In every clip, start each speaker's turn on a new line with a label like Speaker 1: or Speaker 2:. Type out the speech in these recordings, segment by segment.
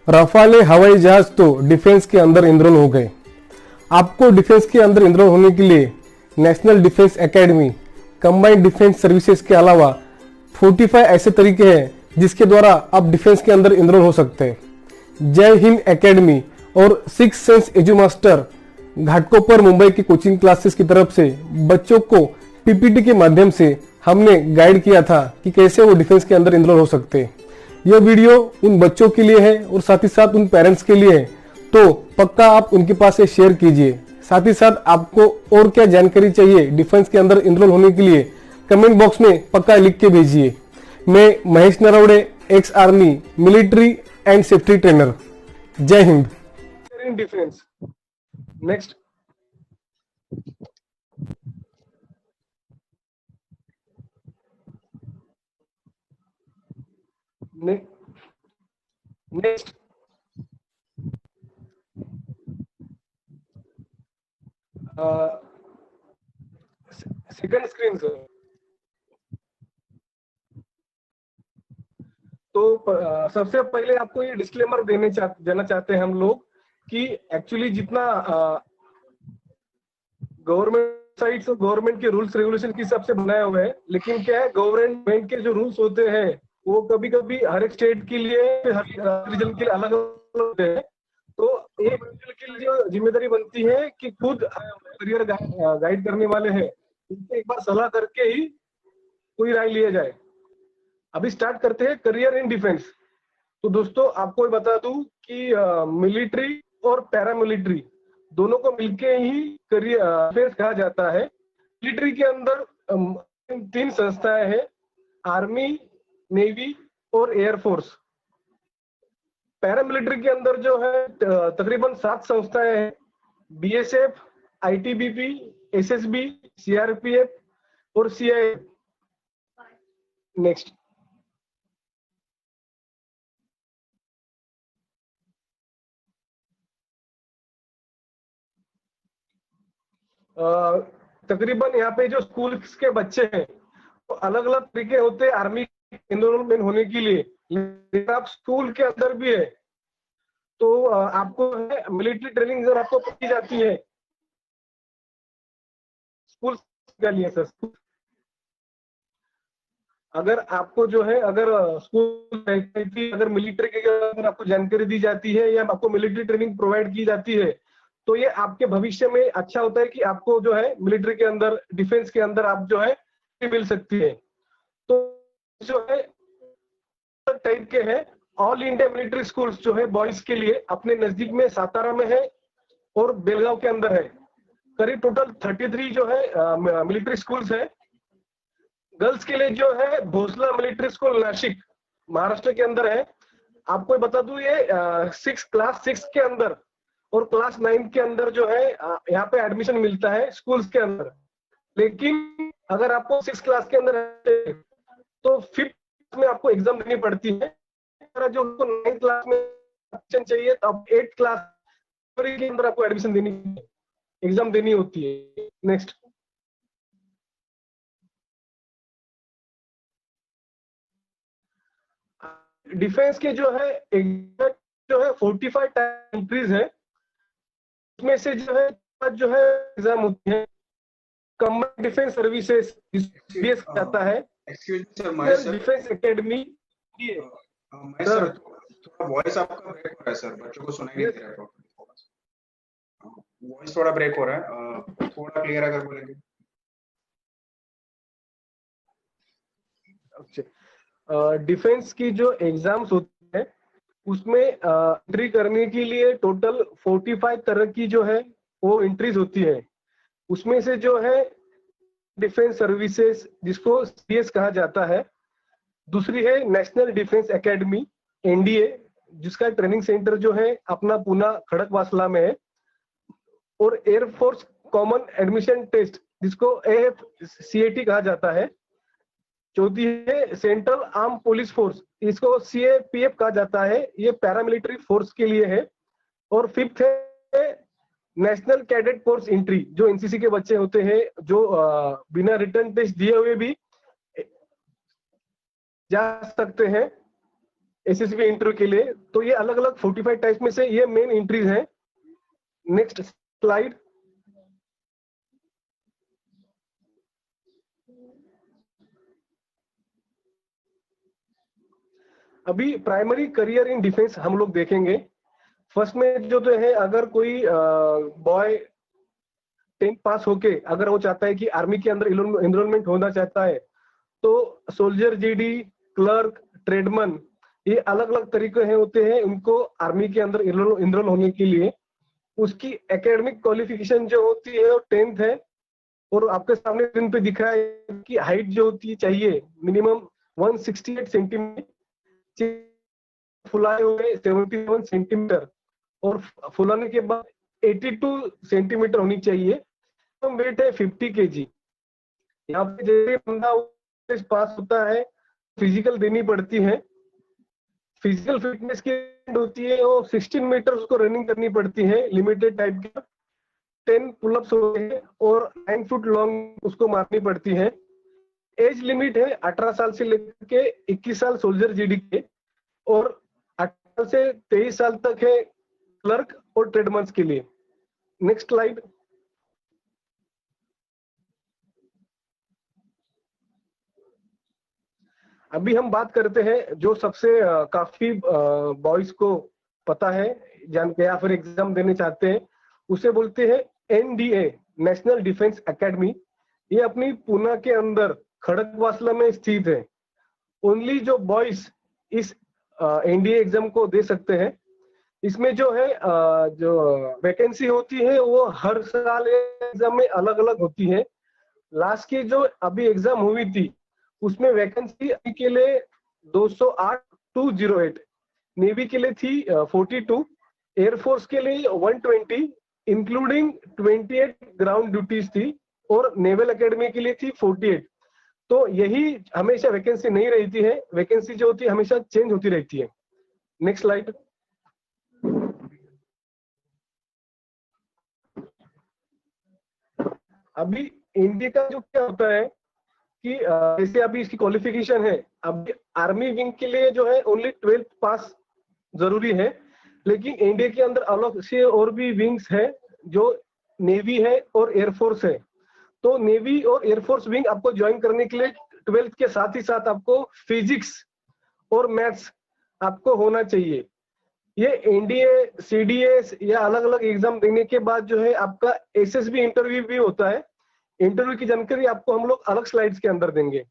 Speaker 1: रफाले हवाई जहाज तो डिफेंस के अंदर इनरोल हो गए। आपको डिफेंस के अंदर इनरोल होने के लिए national defence academy, combined defence services के अलावा 45 ऐसे तरीके हैं जिसके द्वारा आप डिफेंस के अंदर इनरोल हो सकते हैं। जय हिंद एकेडमी और सिक्स सेंस एजुमास्टर घाटकोपर मुंबई की कोचिंग क्लासेस की तरफ से बच्चों को पीपीटी के माध्यम से हमने गाइड किया था कि कैसे वो डिफेंस के अंदर इनरोल हो सकते हैं। यह वीडियो उन बच्चों के लिए है और साथ ही साथ उन पेरेंट्स के लिए है, तो पक्का आप उनके पास से शेयर कीजिए। साथ ही साथ आपको और क्या जानकारी चाहिए डिफेंस के अंदर इनरोल होने के लिए कमेंट बॉक्स में पक्का लिख के भेजिए। मैं Mahesh Narwade, ex army, military and safety trainer. जय हिंद। Defence next next second screen sir. तो सबसे पहले आपको ये डिस्क्लेमर देना चाहते हैं हम लोग कि एक्चुअली जितना गवर्नमेंट साइड और गवर्नमेंट के रूल्स रेगुलेशन के हिसाब से बनाया हुआ है, लेकिन क्या है गवर्नमेंट के जो रूल्स होते हैं वो कभी कभी हर एक स्टेट के लिए, हर रीजन के लिए अलग अलग होते हैं। तो एक के लिए जो जिम्मेदारी बनती है कि खुद करियर गाइड करने वाले हैं उनसे एक बार सलाह करके ही कोई राय लिया जाए। अभी स्टार्ट करते हैं करियर इन डिफेंस। तो दोस्तों आपको बता दूं कि मिलिट्री और पैरामिलिट्री दोनों को मिलके ही करियर डिफेंस कहा जाता है। मिलिट्री के अंदर 3 संस्थाएं हैं, आर्मी, नेवी और एयरफोर्स। पैरामिलिट्री के अंदर जो है तकरीबन 7 संस्थाएं हैं, बीएसएफ, आईटीबीपी, एसएसबी, सीआरपीएफ और सीआईए। नेक्स्ट तकरीबन यहाँ पे जो स्कूल्स के बच्चे हैं तो अलग अलग तरीके होते हैं आर्मी एनरोलमेंट होने के लिए। लेकिन आप स्कूल के अंदर भी है तो आपको है मिलिट्री ट्रेनिंग जब आपको की जाती है स्कूल के लिए सर। अगर आपको जो है अगर स्कूल अगर मिलिट्री के अगर आपको जानकारी दी जाती है या आपको मिलिट्री ट्रेनिंग प्रोवाइड की जाती है तो ये आपके भविष्य में अच्छा होता है कि आपको जो है मिलिट्री के अंदर, डिफेंस के अंदर आप जो है मिल सकती है। तो जो है टाइप के है ऑल इंडिया मिलिट्री स्कूल्स जो है बॉयज के लिए अपने नजदीक में सातारा में है और बेलगांव के अंदर है। करीब टोटल 33 जो है मिलिट्री स्कूल्स है। गर्ल्स के लिए जो है भोसला मिलिट्री स्कूल नासिक महाराष्ट्र के अंदर है। आपको बता दूं ये क्लास 6 के अंदर और क्लास 9 के अंदर जो है यहाँ पे एडमिशन मिलता है स्कूल्स के अंदर। लेकिन अगर आपको 6 क्लास के अंदर है तो 5th में आपको एग्जाम देनी पड़ती है। जो 9th क्लास में एडमिशन चाहिए तो अब 8th क्लास के अंदर आपको एडमिशन देनी, एग्जाम देनी होती है। नेक्स्ट डिफेंस के जो है 45 कंट्रीज है, उसमें से जो है एग्जाम होती है। कंबाइंड डिफेंस सर्विसेज बीएस जाता है, डिफेंस एकेडमी।
Speaker 2: सर थोड़ा वॉइस आपका ब्रेक हो रहा है सर, बच्चों को सुनाई नहीं दे रहा है। वॉइस थोड़ा ब्रेक हो रहा है, थोड़ा क्लियर अगर बोलेंगे।
Speaker 1: डिफेंस की जो एग्जाम्स होती है उसमें एंट्री करने के लिए टोटल 45 तरह की जो है वो एंट्रीज होती है। उसमें से जो है डिफेंस सर्विसेज जिसको सीएस कहा जाता है, दूसरी है नेशनल डिफेंस एकेडमी एनडीए जिसका ट्रेनिंग सेंटर जो है अपना पूना खड़कवासला में है, और एयरफोर्स कॉमन एडमिशन टेस्ट जिसको एएफसीएटी कहा जाता है। चौथी है सेंट्रल आर्म पुलिस फोर्स, इसको सीएपीएफ कहा जाता है, ये पैरामिलिट्री फोर्स के लिए है। और 5th है नेशनल कैडेट कोर्स एंट्री, जो एनसीसी के बच्चे होते हैं जो बिना रिटर्न टेस्ट दिए हुए भी जा सकते हैं एसएसबी इंटरव्यू के लिए। तो ये अलग अलग 45 टाइप्स में से ये मेन एंट्रीज हैं। Next slide. अभी प्राइमरी करियर इन डिफेंस हम लोग देखेंगे। फर्स्ट में जो तो है, अगर कोई बॉय 10th पास होके अगर वो चाहता है कि आर्मी के अंदर एनरोलमेंट होना चाहता है, तो सोल्जर जीडी, क्लर्क, ट्रेडमैन, ये अलग अलग तरीके हैं होते हैं उनको आर्मी के अंदर एनरोल होने के लिए। उसकी एकेडमिक क्वालिफिकेशन जो होती है वो 10th है, और आपके सामने स्क्रीन पे दिखा है कि हाइट जो होती चाहिए मिनिमम 168 सेंटीमीटर, फुलाए हुए 77 सेंटीमीटर, और फुलाने के बाद 82 सेंटीमीटर होनी चाहिए। वेट है 50 kg। यहाँ पे जैसे बंदा पास होता है, फिजिकल देनी पड़ती है। फिजिकल फिटनेस की होती है वो 16 मीटर उसको रनिंग करनी पड़ती है लिमिटेड टाइप का, 10 पुलअप्स होते हैं और 9 फुट लॉन्ग उसको मारनी पड़ती है। एज लिमिट है 18 साल से लेकर के 21 साल सोल्जर जीडी के, और 18 से 23 साल तक है क्लर्क और ट्रेडमैन्स के लिए। Next slide. अभी हम बात करते हैं जो सबसे काफी बॉयज को पता है जान के या फिर एग्जाम देने चाहते हैं, उसे बोलते हैं एनडीए, नेशनल डिफेंस एकेडमी। ये अपनी पुणे के अंदर खड़गवासला में स्थित है। ओनली जो बॉयज इस एनडीए एग्जाम को दे सकते हैं। इसमें जो है जो वैकेंसी होती है वो हर साल एग्जाम में अलग अलग होती है। लास्ट की जो अभी एग्जाम हुई थी उसमें वैकेंसी के लिए 208,208, नेवी के लिए थी 42, एयरफोर्स के लिए 120, इंक्लूडिंग 28 ग्राउंड ड्यूटीज थी, और नेवल एकेडमी के लिए थी 48। तो यही हमेशा वैकेंसी नहीं रहती है, वैकेंसी जो होती है हमेशा चेंज होती रहती है। Next slide. अभी इंडिया का जो क्या होता है कि जैसे अभी इसकी क्वालिफिकेशन है, अभी आर्मी विंग के लिए जो है ओनली 12th पास जरूरी है, लेकिन इंडिया के अंदर अलग से और भी विंग्स है जो नेवी है और एयरफोर्स है। तो नेवी और एयरफोर्स विंग आपको ज्वाइन करने के लिए 12th के साथ ही साथ आपको फिजिक्स और मैथ्स आपको होना चाहिए। ये एनडीए, सीडीएस या अलग अलग एग्जाम देने के बाद जो है आपका एसएसबी इंटरव्यू भी होता है। इंटरव्यू की जानकारी आपको हम लोग अलग स्लाइड्स के अंदर देंगे।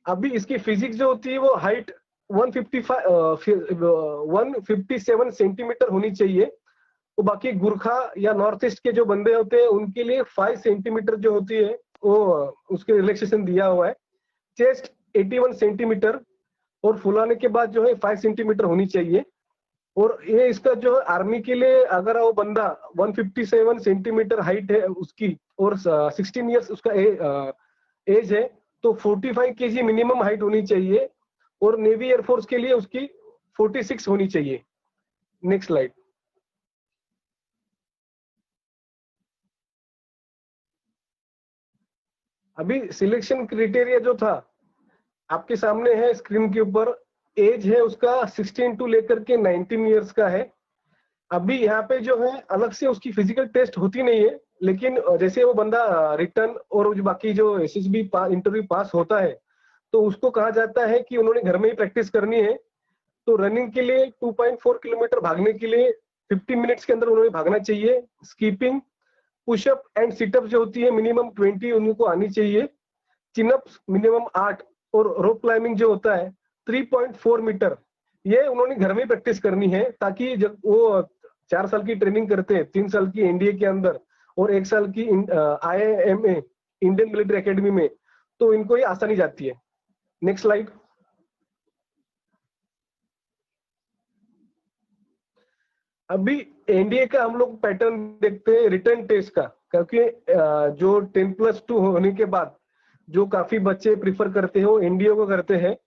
Speaker 1: अभी इसकी फिजिक्स जो होती है वो हाइट 157 सेंटीमीटर होनी चाहिए। तो बाकी गुरखा या नॉर्थ ईस्ट के जो बंदे होते हैं उनके लिए 5 सेंटीमीटर जो होती है वो उसके रिलैक्सेशन दिया हुआ है। चेस्ट 81 सेंटीमीटर, और फुलाने के बाद जो है 5 सेंटीमीटर होनी चाहिए। और ये इसका जो है आर्मी के लिए अगर वो बंदा 157 सेंटीमीटर हाइट है उसकी और 16 इयर्स उसका एज है, तो 45 kg मिनिमम हाइट होनी चाहिए, और नेवी एयरफोर्स के लिए उसकी 46 होनी चाहिए। Next slide. अभी सिलेक्शन क्राइटेरिया जो था आपके सामने है स्क्रीन के ऊपर। एज है उसका 16 टू लेकर के 19 इयर्स का है। अभी यहाँ पे जो है अलग से उसकी फिजिकल टेस्ट होती नहीं है, लेकिन जैसे वो बंदा रिटर्न और जो बाकी जो एसएसबी इंटरव्यू पास होता है तो उसको कहा जाता है कि उन्होंने घर में ही प्रैक्टिस करनी है। तो रनिंग के लिए 2.4 किलोमीटर भागने के लिए 50 मिनट्स के अंदर उन्होंने भागना चाहिए। स्कीपिंग, पुशअप एंड सिटअप जो होती है मिनिमम 20 उनको आनी चाहिए। चिनअप्स मिनिमम 8, और रोप क्लाइंबिंग जो होता है 3.4 मीटर, ये उन्होंने घर में प्रैक्टिस करनी है, ताकि जब वो 4 साल की ट्रेनिंग करते हैं, 3 साल की एनडीए के अंदर और 1 साल की IIMA इंडियन मिलिट्री एकेडमी में, तो इनको ये आसानी जाती है। Next slide. अभी एनडीए का हम लोग पैटर्न देखते हैं रिटर्न टेस्ट का, क्योंकि जो 10+2 होने के बाद जो काफी बच्चे प्रिफर करते हैं वो एनडीए को करते हैं।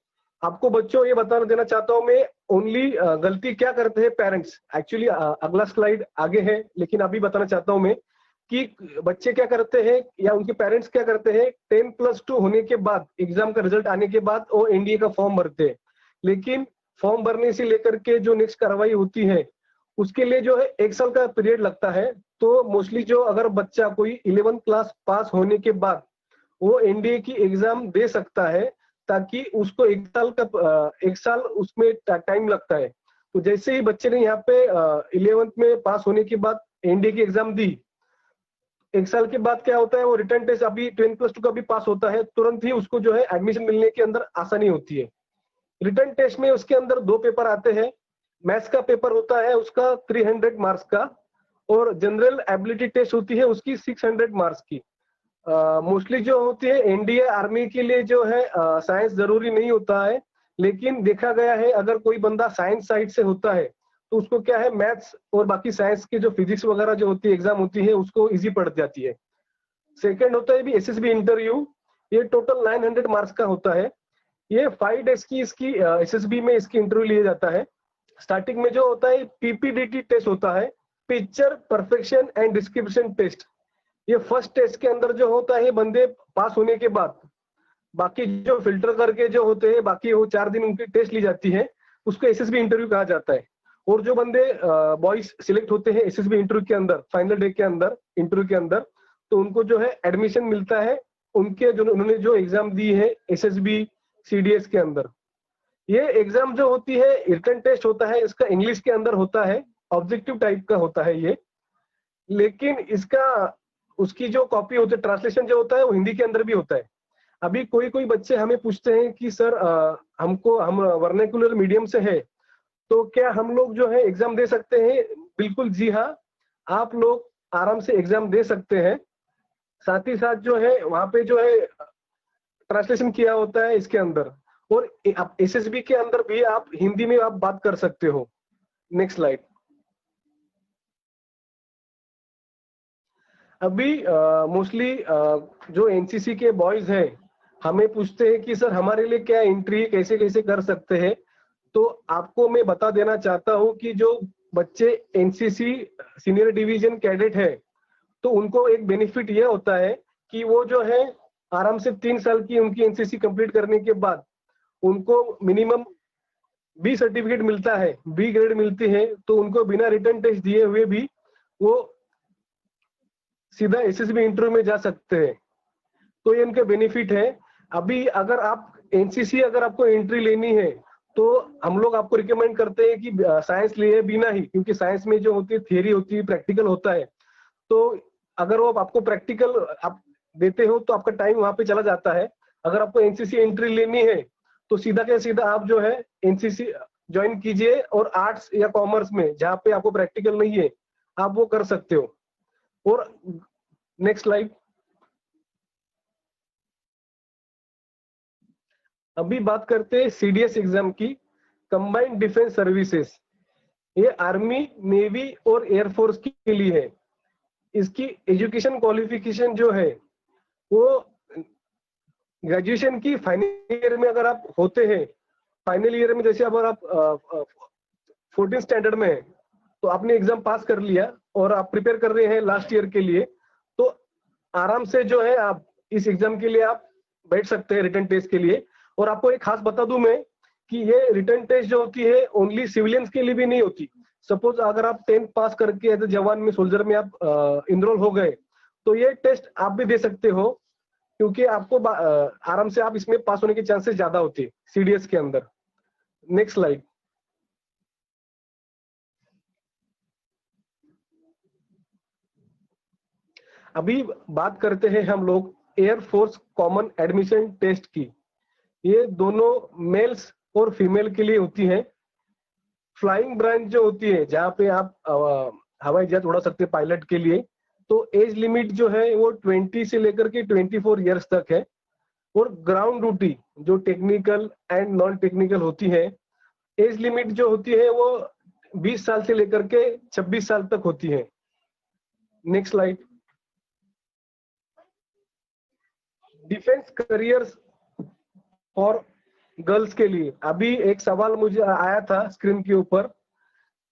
Speaker 1: आपको बच्चों ये बताना देना चाहता हूँ मैं, ओनली गलती क्या करते हैं पेरेंट्स, एक्चुअली अगला स्लाइड आगे है, लेकिन अभी बताना चाहता हूँ मैं कि बच्चे क्या करते हैं या उनके पेरेंट्स क्या करते हैं, 10+2 होने के बाद एग्जाम का रिजल्ट आने के बाद वो एनडीए का फॉर्म भरते हैं, लेकिन फॉर्म भरने से लेकर के जो नेक्स्ट कार्रवाई होती है उसके लिए जो है 1 साल का पीरियड लगता है। तो मोस्टली जो अगर बच्चा कोई 11th क्लास पास होने के बाद वो एनडीए की एग्जाम दे सकता है, ताकि उसको 1 साल उसमें टाइम लगता है। तो जैसे ही बच्चे ने यहाँ पे 11th में पास होने के बाद एनडीए की एग्जाम दी, 1 साल के बाद क्या होता है, वो रिटर्न टेस्ट अभी 10+2 का भी पास होता है, तुरंत ही उसको जो है एडमिशन मिलने के अंदर आसानी होती है। रिटर्न टेस्ट में उसके अंदर 2 पेपर आते हैं। मैथ्स का पेपर होता है उसका 300 मार्क्स का, और जनरल एबिलिटी टेस्ट होती है उसकी 600 मार्क्स की। मोस्टली जो होती है एनडीए आर्मी के लिए जो है साइंस जरूरी नहीं होता है, लेकिन देखा गया है अगर कोई बंदा साइंस साइड से होता है तो उसको क्या है, मैथ्स और बाकी साइंस की जो फिजिक्स वगैरह जो होती है एग्जाम होती है उसको इजी पड़ जाती है। सेकंड होता है भी एसएसबी इंटरव्यू, ये टोटल 900 मार्क्स का होता है। ये 5 डेज की इसकी एसएसबी में इसकी इंटरव्यू लिया जाता है। स्टार्टिंग में जो होता है पीपीडीटी टेस्ट होता है, picture perfection and description test. ये फर्स्ट टेस्ट के अंदर जो होता है बंदे पास होने के बाद बाकी जो फिल्टर करके जो होते हैं बाकी वो 4 दिन उनकी टेस्ट ली जाती है, उसको एसएसबी इंटरव्यू कहा जाता है। और जो बंदे बॉयज सिलेक्ट होते हैं एसएसबी इंटरव्यू के अंदर, फाइनल डे के अंदर इंटरव्यू के अंदर, तो उनको जो है एडमिशन मिलता है उनके जो उन्होंने जो एग्जाम दी है एसएसबी सीडीएस के अंदर। ये एग्जाम जो होती है रिटन टेस्ट होता है, इसका इंग्लिश के अंदर होता है, ऑब्जेक्टिव टाइप का होता है ये, लेकिन इसका उसकी जो कॉपी होती है ट्रांसलेशन जो होता है वो हिंदी के अंदर भी होता है। अभी कोई कोई बच्चे हमें पूछते हैं कि सर हम वर्नाक्युलर मीडियम से है तो क्या हम लोग जो है एग्जाम दे सकते हैं? बिल्कुल जी हाँ, आप लोग आराम से एग्जाम दे सकते हैं। साथ ही साथ जो है वहां पे जो है ट्रांसलेशन किया होता है इसके अंदर, और एसएसबी के अंदर भी आप हिंदी में आप बात कर सकते हो। Next slide. अभी मोस्टली जो एनसीसी के बॉयज हैं हमें पूछते हैं कि सर हमारे लिए क्या एंट्री कैसे कैसे कर सकते हैं। तो आपको मैं बता देना चाहता हूं कि जो बच्चे एनसीसी सीनियर डिवीजन कैडेट है तो उनको एक बेनिफिट ये होता है कि वो जो है आराम से 3 साल की उनकी एनसीसी कंप्लीट करने के बाद उनको मिनिमम बी सर्टिफिकेट मिलता है, बी ग्रेड मिलती है, तो उनको बिना रिटर्न टेस्ट दिए हुए भी वो सीधा एसएसबी इंटरव्यू में जा सकते हैं। तो ये उनके बेनिफिट है। अभी अगर आप एनसीसी अगर आपको एंट्री लेनी है तो हम लोग आपको रिकमेंड करते हैं कि साइंस लिए बिना ही, क्योंकि साइंस में जो होती है थियरी होती है, प्रैक्टिकल होता है। तो अगर वो आपको प्रैक्टिकल आप देते हो तो आपका टाइम वहां पे चला जाता है। अगर आपको एनसीसी एंट्री लेनी है तो सीधा के सीधा आप जो है एनसीसी ज्वाइन कीजिए, और आर्ट्स या कॉमर्स में जहाँ पे आपको प्रैक्टिकल नहीं है आप वो कर सकते हो। और नेक्स्ट स्लाइड। अभी बात करते हैं सीडीएस एग्जाम की, कंबाइंड डिफेंस सर्विसेज। ये आर्मी, नेवी और एयरफोर्स के लिए है। इसकी एजुकेशन क्वालिफिकेशन जो है वो ग्रेजुएशन की फाइनल ईयर में अगर आप होते हैं, फाइनल ईयर में जैसे अगर आप 14 स्टैंडर्ड में है तो आपने एग्जाम पास कर लिया और आप प्रिपेयर कर रहे हैं लास्ट ईयर के लिए, तो आराम से जो है आप इस एग्जाम के लिए आप बैठ सकते हैं रिटर्न टेस्ट के लिए। और आपको एक खास बता दूं मैं कि ये रिटर्न टेस्ट जो होती है ओनली सिविलियंस के लिए भी नहीं होती। सपोज अगर आप 10th पास करके एज ए जवान में सोल्जर में आप इनरोल हो गए तो ये टेस्ट आप भी दे सकते हो, क्योंकि आपको आराम से आप इसमें पास होने के चांसेस ज्यादा होते हैं सीडीएस के अंदर। Next slide. अभी बात करते हैं हम लोग एयरफोर्स कॉमन एडमिशन टेस्ट की। ये दोनों मेल्स और फीमेल के लिए होती है। फ्लाइंग ब्रांच जो होती है जहाँ पे आप हवाई जहाज उड़ा सकते हैं पायलट के लिए, तो एज लिमिट जो है वो 20 से लेकर के 24 ईयर्स तक है। और ग्राउंड ड्यूटी जो टेक्निकल एंड नॉन टेक्निकल होती है, एज लिमिट जो होती है वो 20 साल से लेकर के 26 साल तक होती है। Next slide. डिफेंस करियर्स और गर्ल्स के लिए अभी एक सवाल मुझे आया था स्क्रीन के ऊपर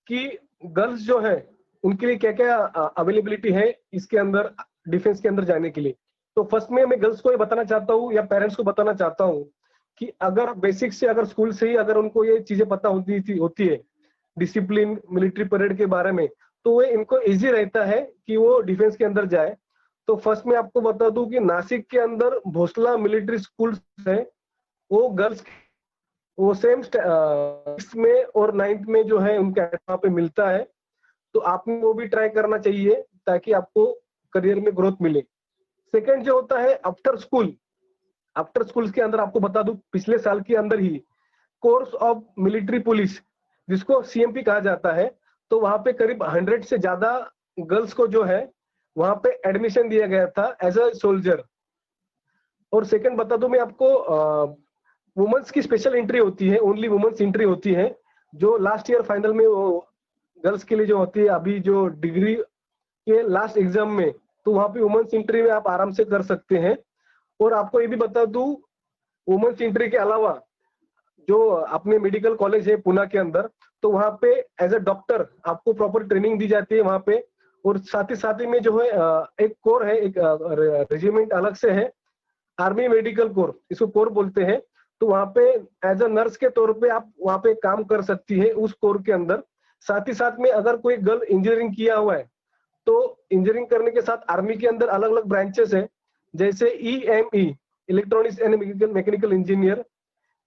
Speaker 1: कि गर्ल्स जो है उनके लिए क्या क्या अवेलेबिलिटी है इसके अंदर डिफेंस के अंदर जाने के लिए। तो फर्स्ट में मैं गर्ल्स को ये बताना चाहता हूँ या पेरेंट्स को बताना चाहता हूँ कि अगर बेसिक से, अगर स्कूल से ही अगर उनको ये चीजें पता होती है डिसिप्लिन, मिलिट्री परेड के बारे में, तो वो इनको इजी रहता है कि वो डिफेंस के अंदर जाए। तो फर्स्ट में आपको बता दूं कि नासिक के अंदर भोसला मिलिट्री स्कूल है, वो गर्ल्स, वो सेम में और 9th में जो है उनका वहाँ पे मिलता है। तो आपने वो भी ट्राई करना चाहिए ताकि आपको करियर में ग्रोथ मिले। सेकंड जो होता है आफ्टर स्कूल, आफ्टर स्कूल के अंदर आपको बता दूं पिछले साल के अंदर ही कोर्स ऑफ मिलिट्री पुलिस, जिसको सीएमपी कहा जाता है, तो वहां पे करीब 100 से ज्यादा गर्ल्स को जो है वहां पे एडमिशन दिया गया था एज अ सोल्जर। और सेकंड बता दूं मैं आपको, वुमेन्स की स्पेशल एंट्री होती है, ओनली वुमेन्स एंट्री होती है, जो लास्ट ईयर फाइनल में वो गर्ल्स के लिए जो होती है, अभी जो डिग्री के लास्ट एग्जाम में, तो वहां पे वुमेन्स एंट्री में आप आराम से कर सकते हैं। और आपको ये भी बता दूं, वुमेन्स एंट्री के अलावा जो अपने मेडिकल कॉलेज है पुणे के अंदर, तो वहां पे एज अ डॉक्टर आपको प्रॉपर ट्रेनिंग दी जाती है वहां पे। और साथ ही में जो है एक कोर है, एक रेजिमेंट अलग से है, आर्मी मेडिकल कोर, इसको कोर बोलते हैं। तो वहां पे एज अ नर्स के तौर पे आप वहां पे काम कर सकती है उस कोर के अंदर। साथ ही साथ में अगर कोई गर्ल इंजीनियरिंग किया हुआ है, तो इंजीनियरिंग करने के साथ आर्मी के अंदर अलग अलग ब्रांचेस है, जैसे EME, electronics and mechanical engineer,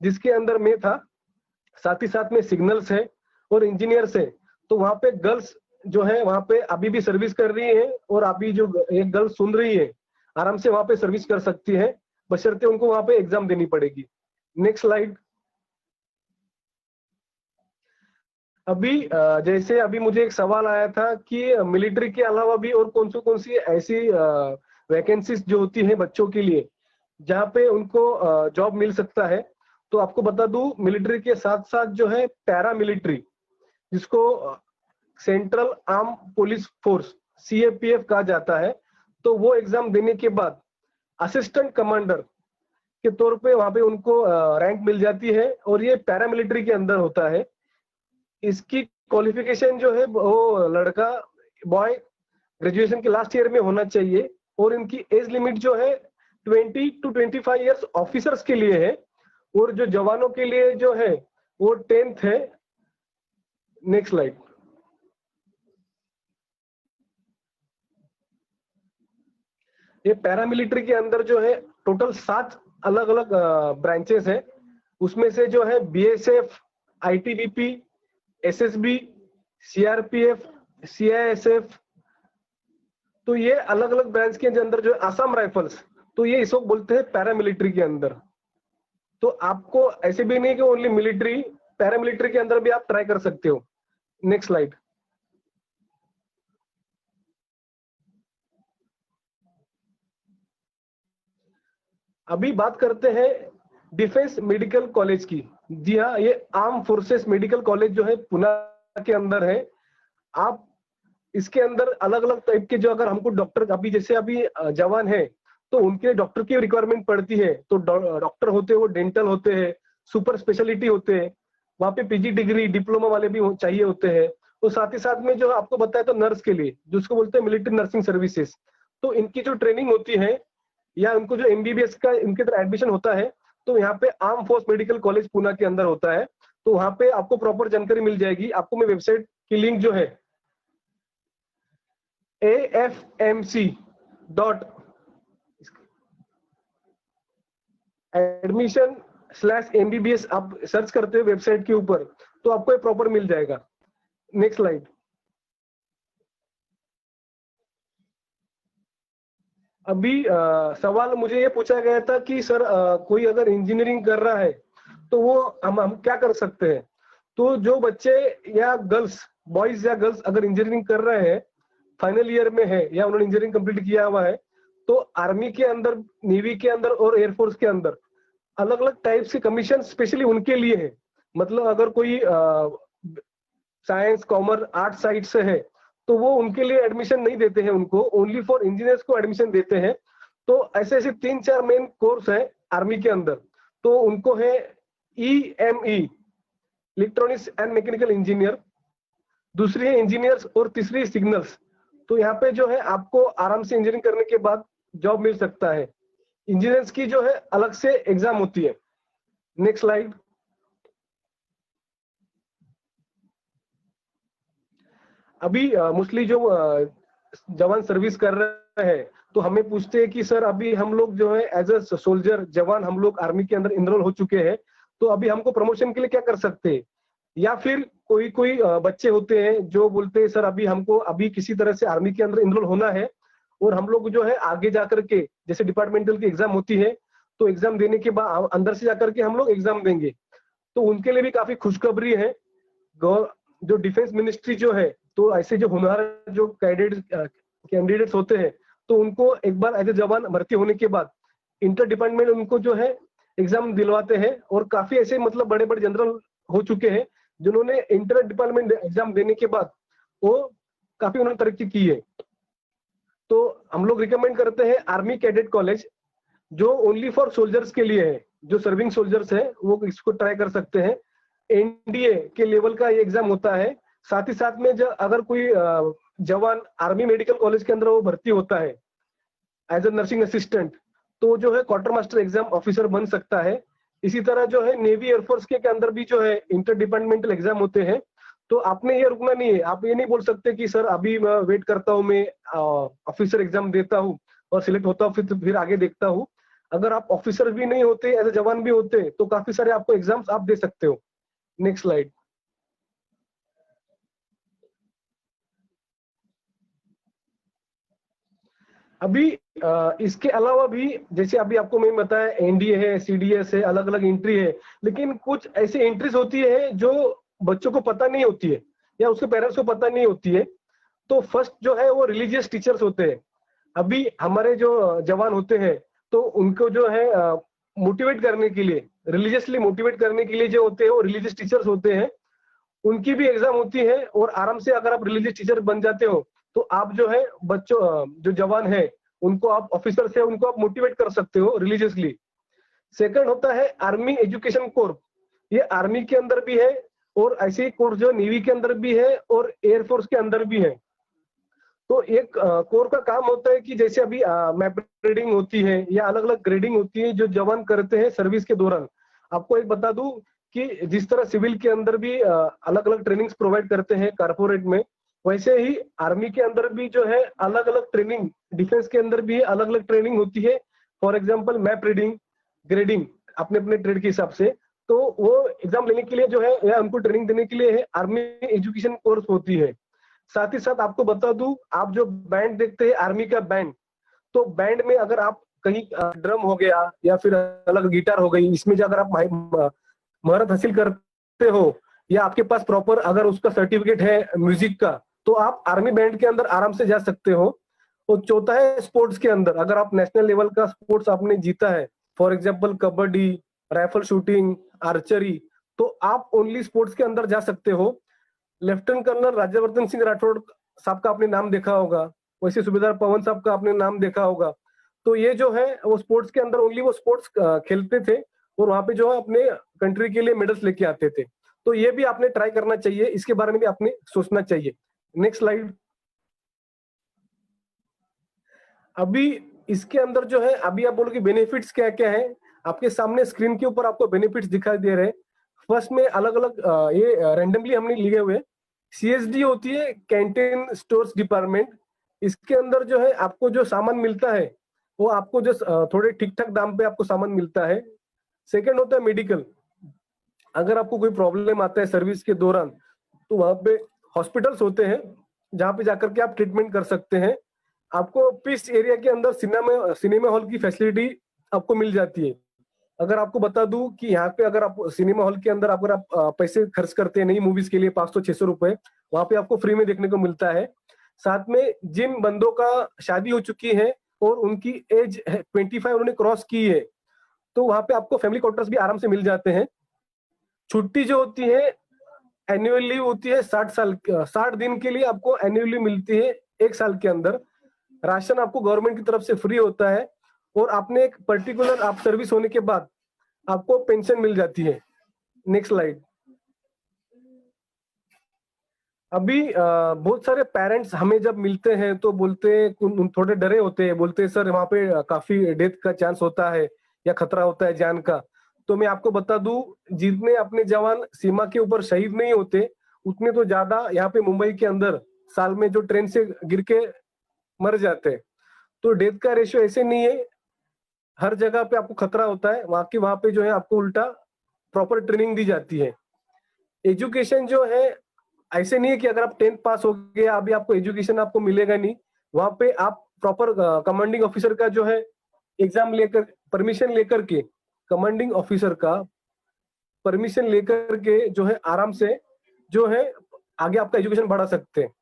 Speaker 1: जिसके अंदर मैं था। साथ ही साथ में सिग्नल्स है और इंजीनियर्स है। तो वहां पे गर्ल्स जो है वहां पे अभी भी सर्विस कर रही है, और अभी जो एक गर्ल सुन रही है आराम से वहां पे सर्विस कर सकती है, बशर्ते उनको वहां पे एग्जाम देनी पड़ेगी। Next slide. अभी जैसे अभी मुझे एक सवाल आया था कि मिलिट्री के अलावा भी और कौन सी ऐसी वैकेंसीज जो होती है बच्चों के लिए जहाँ पे उनको जॉब मिल सकता है। तो आपको बता दूं, मिलिट्री के साथ साथ जो है पैरा मिलिट्री, जिसको central arm police force CAPF कहा जाता है, तो वो एग्जाम देने के बाद असिस्टेंट कमांडर के तौर पे वहां पे उनको रैंक मिल जाती है, और ये पैरामिलिट्री के अंदर होता है। इसकी क्वालिफिकेशन जो है वो लड़का, बॉय, ग्रेजुएशन के लास्ट ईयर में होना चाहिए, और इनकी एज लिमिट जो है 20 to 25 ईयर्स ऑफिसर्स के लिए है, और जो जवानों के लिए जो है वो 10th है। Next slide. ये पैरामिलिट्री के अंदर जो है टोटल 7 अलग अलग ब्रांचेस है। उसमें से जो है BSF, ITBP, SSB, CRPF, CISF, तो ये अलग अलग ब्रांच के अंदर जो है आसाम राइफल्स, तो ये इसको बोलते हैं पैरामिलिट्री के अंदर। तो आपको ऐसे भी नहीं कि ओनली मिलिट्री, पैरामिलिट्री के अंदर भी आप ट्राई कर सकते हो। Next slide. अभी बात करते हैं डिफेंस मेडिकल कॉलेज की। जी हाँ, ये आर्म फोर्सेस मेडिकल कॉलेज जो है पुणे के अंदर है। आप इसके अंदर अलग अलग टाइप के जो, अगर हमको डॉक्टर, अभी जैसे अभी जवान है तो उनके डॉक्टर की रिक्वायरमेंट पड़ती है, तो डॉक्टर होते हैं वो डेंटल होते हैं, सुपर स्पेशलिटी होते हैं, वहाँ पे PG डिग्री डिप्लोमा वाले भी चाहिए होते हैं। तो साथ ही साथ में जो आपको बताया, तो नर्स के लिए जिसको बोलते हैं मिलिट्री नर्सिंग सर्विसेज, तो इनकी जो ट्रेनिंग होती है या उनको जो MBBS का इनके तरह एडमिशन होता है, तो यहाँ पे arm force medical college Pune के अंदर होता है। तो वहां पे आपको प्रॉपर जानकारी मिल जाएगी। आपको मैं वेबसाइट की लिंक जो है AFMC.admission/MBBS आप सर्च करते हो वेबसाइट के ऊपर, तो आपको ये प्रॉपर मिल जाएगा। Next slide. अभी सवाल मुझे ये पूछा गया था कि सर कोई अगर इंजीनियरिंग कर रहा है तो वो हम क्या कर सकते हैं। तो जो बच्चे या गर्ल्स, बॉयज या गर्ल्स अगर इंजीनियरिंग कर रहे हैं, फाइनल ईयर में है या उन्होंने इंजीनियरिंग कंप्लीट किया हुआ है, तो आर्मी के अंदर, नेवी के अंदर और एयरफोर्स के अंदर अलग अलग टाइप के कमीशन स्पेशली उनके लिए है। मतलब अगर कोई साइंस, कॉमर्स, आर्ट साइड से है, तो वो उनके लिए एडमिशन नहीं देते हैं, उनको ओनली फॉर इंजीनियर्स को एडमिशन देते हैं। तो ऐसे ऐसे 3-4 मेन कोर्स है आर्मी के अंदर। तो उनको है EME, electronics and mechanical engineer, दूसरी है इंजीनियर्स, और तीसरी सिग्नल्स। तो यहाँ पे जो है आपको आराम से इंजीनियरिंग करने के बाद जॉब मिल सकता है। इंजीनियर्स की जो है अलग से एग्जाम होती है। Next slide. अभी मोस्टली जो जवान सर्विस कर रहे हैं तो हमें पूछते हैं कि सर अभी हम लोग जो है एज अ सोल्जर जवान हम लोग आर्मी के अंदर इनरोल हो चुके हैं, तो अभी हमको प्रमोशन के लिए क्या कर सकते हैं? या फिर कोई कोई बच्चे होते हैं जो बोलते हैं सर अभी हमको अभी किसी तरह से आर्मी के अंदर इनरोल होना है और हम लोग जो है आगे जाकर के जैसे डिपार्टमेंटल की एग्जाम होती है तो एग्जाम देने के बाद अंदर से जाकर के हम लोग एग्जाम देंगे, तो उनके लिए भी काफी खुशखबरी है। जो डिफेंस मिनिस्ट्री जो है तो ऐसे जो होनहार जो कैंडिडेट्स होते हैं तो उनको एक बार एज ए जवान भर्ती होने के बाद इंटर डिपार्टमेंट उनको जो है एग्जाम दिलवाते हैं और काफी ऐसे मतलब बड़े बड़े जनरल हो चुके हैं जिन्होंने इंटर डिपार्टमेंट एग्जाम देने के बाद वो काफी उन्होंने तरक्की की है। तो हम लोग रिकमेंड करते हैं आर्मी कैडेट कॉलेज जो ओनली फॉर सोल्जर्स के लिए है, जो सर्विंग सोल्जर्स है वो इसको ट्राई कर सकते हैं। एनडीए के लेवल का ये एग्जाम होता है। साथ ही साथ में अगर कोई जवान आर्मी मेडिकल कॉलेज के अंदर वो भर्ती होता है एज ए नर्सिंग असिस्टेंट तो जो है क्वार्टर मास्टर एग्जाम ऑफिसर बन सकता है। इसी तरह जो है नेवी एयरफोर्स के अंदर भी जो है इंटर डिपार्टमेंटल एग्जाम होते हैं, तो आपने ये रुकना नहीं है। आप ये नहीं बोल सकते कि सर अभी मैं वेट करता हूँ, मैं ऑफिसर एग्जाम देता हूँ और सिलेक्ट होता हूँ फिर आगे देखता हूँ। अगर आप ऑफिसर भी नहीं होते एज ए जवान भी होते तो काफी सारे आपको एग्जाम्स आप दे सकते हो। Next slide. अभी इसके अलावा भी जैसे अभी आपको मैंने बताया एनडीए है, सीडीएस है, अलग अलग एंट्री है, लेकिन कुछ ऐसी एंट्रीज होती है जो बच्चों को पता नहीं होती है या उसके पेरेंट्स को पता नहीं होती है। तो फर्स्ट जो है वो रिलीजियस टीचर्स होते हैं। अभी हमारे जो जवान होते हैं तो उनको जो है मोटिवेट करने के लिए, रिलीजियसली मोटिवेट करने के लिए जो होते हैं वो रिलीजियस टीचर्स होते हैं। उनकी भी एग्जाम होती है और आराम से अगर आप रिलीजियस टीचर बन जाते हो तो आप जो है बच्चों जो जवान है उनको आप ऑफिसर से उनको आप मोटिवेट कर सकते हो रिलीजियसली। सेकंड होता है आर्मी एजुकेशन कोर। ये आर्मी के अंदर भी है और ऐसे ही कोर्स जो नेवी के अंदर भी है और एयरफोर्स के अंदर भी है। तो एक कोर का काम होता है कि जैसे अभी मैप रीडिंग होती है या अलग अलग ग्रेडिंग होती है जो जवान करते हैं सर्विस के दौरान। आपको एक बता दूं कि जिस तरह सिविल के अंदर भी अलग अलग ट्रेनिंग्स प्रोवाइड करते हैं कारपोरेट में, वैसे ही आर्मी के अंदर भी जो है अलग अलग ट्रेनिंग, डिफेंस के अंदर भी अलग अलग ट्रेनिंग होती है। For example map reading, grading अपने अपने ट्रेड के हिसाब से। तो वो एग्जाम लेने के लिए जो है या उनको ट्रेनिंग देने के लिए है आर्मी एजुकेशन कोर्स होती है। साथ ही साथ आपको बता दूं, आप जो बैंड देखते हैं आर्मी का बैंड, तो बैंड में अगर आप कहीं ड्रम हो गया या फिर अलग गिटार हो गई, इसमें जो अगर आप महारत हासिल करते हो या आपके पास प्रॉपर अगर उसका सर्टिफिकेट है म्यूजिक का, तो आप आर्मी बैंड के अंदर आराम से जा सकते हो। और चौथा है स्पोर्ट्स के अंदर, अगर आप नेशनल लेवल का स्पोर्ट्स आपने जीता है, for example kabaddi, rifle shooting, archery, तो आप ओनली स्पोर्ट्स के अंदर जा सकते हो। लेफ्टिनेंट कर्नल राज्यवर्धन सिंह राठौड़ साहब का आपने नाम देखा होगा, वैसे सूबेदार पवन साहब का आपने नाम देखा होगा। तो ये जो है वो स्पोर्ट्स के अंदर ओनली वो स्पोर्ट्स खेलते थे और वहां पे जो है अपने कंट्री के लिए मेडल्स लेके आते थे। तो ये भी आपने ट्राई करना चाहिए, इसके बारे में भी आपने सोचना चाहिए। Next slide. अभी इसके अंदर जो है अभी आप बोलोगे बेनिफिट्स क्या क्या है, आपके सामने स्क्रीन के ऊपर आपको बेनिफिट्स दिखाई दे रहे हैं। फर्स्ट में अलग अलग ये रैंडमली हमने लिए हुए। सीएसडी होती है कैंटीन स्टोर्स डिपार्टमेंट। इसके अंदर जो है आपको जो सामान मिलता है वो आपको जो थोड़े ठीक ठाक दाम पे आपको सामान मिलता है। सेकंड होता है मेडिकल। अगर आपको कोई प्रॉब्लम आता है सर्विस के दौरान तो वहां पे हॉस्पिटल्स होते हैं जहां पे जाकर के आप ट्रीटमेंट कर सकते हैं। आपको पीस एरिया के अंदर सिनेमा हॉल की फैसिलिटी आपको मिल जाती है। अगर आपको बता दूं कि यहाँ पे अगर आप सिनेमा हॉल के अंदर अगर आप पैसे खर्च करते हैं नई मूवीज के लिए 500-600 रुपए, वहां पे आपको फ्री में देखने को मिलता है। साथ में जिन बंदों का शादी हो चुकी है और उनकी एज 25 उन्होंने क्रॉस की है, तो वहां पे आपको फैमिली क्वार्टर्स भी आराम से मिल जाते हैं। छुट्टी जो होती है एनुअल लीव होती है 60 दिन के लिए आपको एनुअल लीव मिलती है 1 साल के अंदर। राशन आपको गवर्नमेंट की तरफ से फ्री होता है और आपने एक पर्टिकुलर आप सर्विस होने के बाद आपको पेंशन मिल जाती है। Next slide. अभी बहुत सारे पेरेंट्स हमें जब मिलते हैं तो बोलते हैं, थोड़े डरे होते हैं, बोलते हैं सर वहां पे काफी डेथ का चांस होता है या खतरा होता है जान का। तो मैं आपको बता दूं, जितने अपने जवान सीमा के ऊपर शहीद नहीं होते, उतने तो ज्यादा यहाँ पे मुंबई के अंदर साल में जो ट्रेन से गिर के मर जाते हैं। तो डेथ का रेशियो ऐसे नहीं है, हर जगह पे आपको खतरा होता है, वहां पे जो है आपको उल्टा प्रॉपर ट्रेनिंग दी जाती है। एजुकेशन जो है, ऐसे नहीं है कि अगर आप 10th पास हो गए अभी आपको एजुकेशन आपको मिलेगा नहीं। वहां पे आप प्रॉपर कमांडिंग ऑफिसर का जो है एग्जाम लेकर, परमिशन लेकर के, कमांडिंग ऑफिसर का परमिशन लेकर के जो है आराम से जो है आगे आपका एजुकेशन बढ़ा सकते हैं।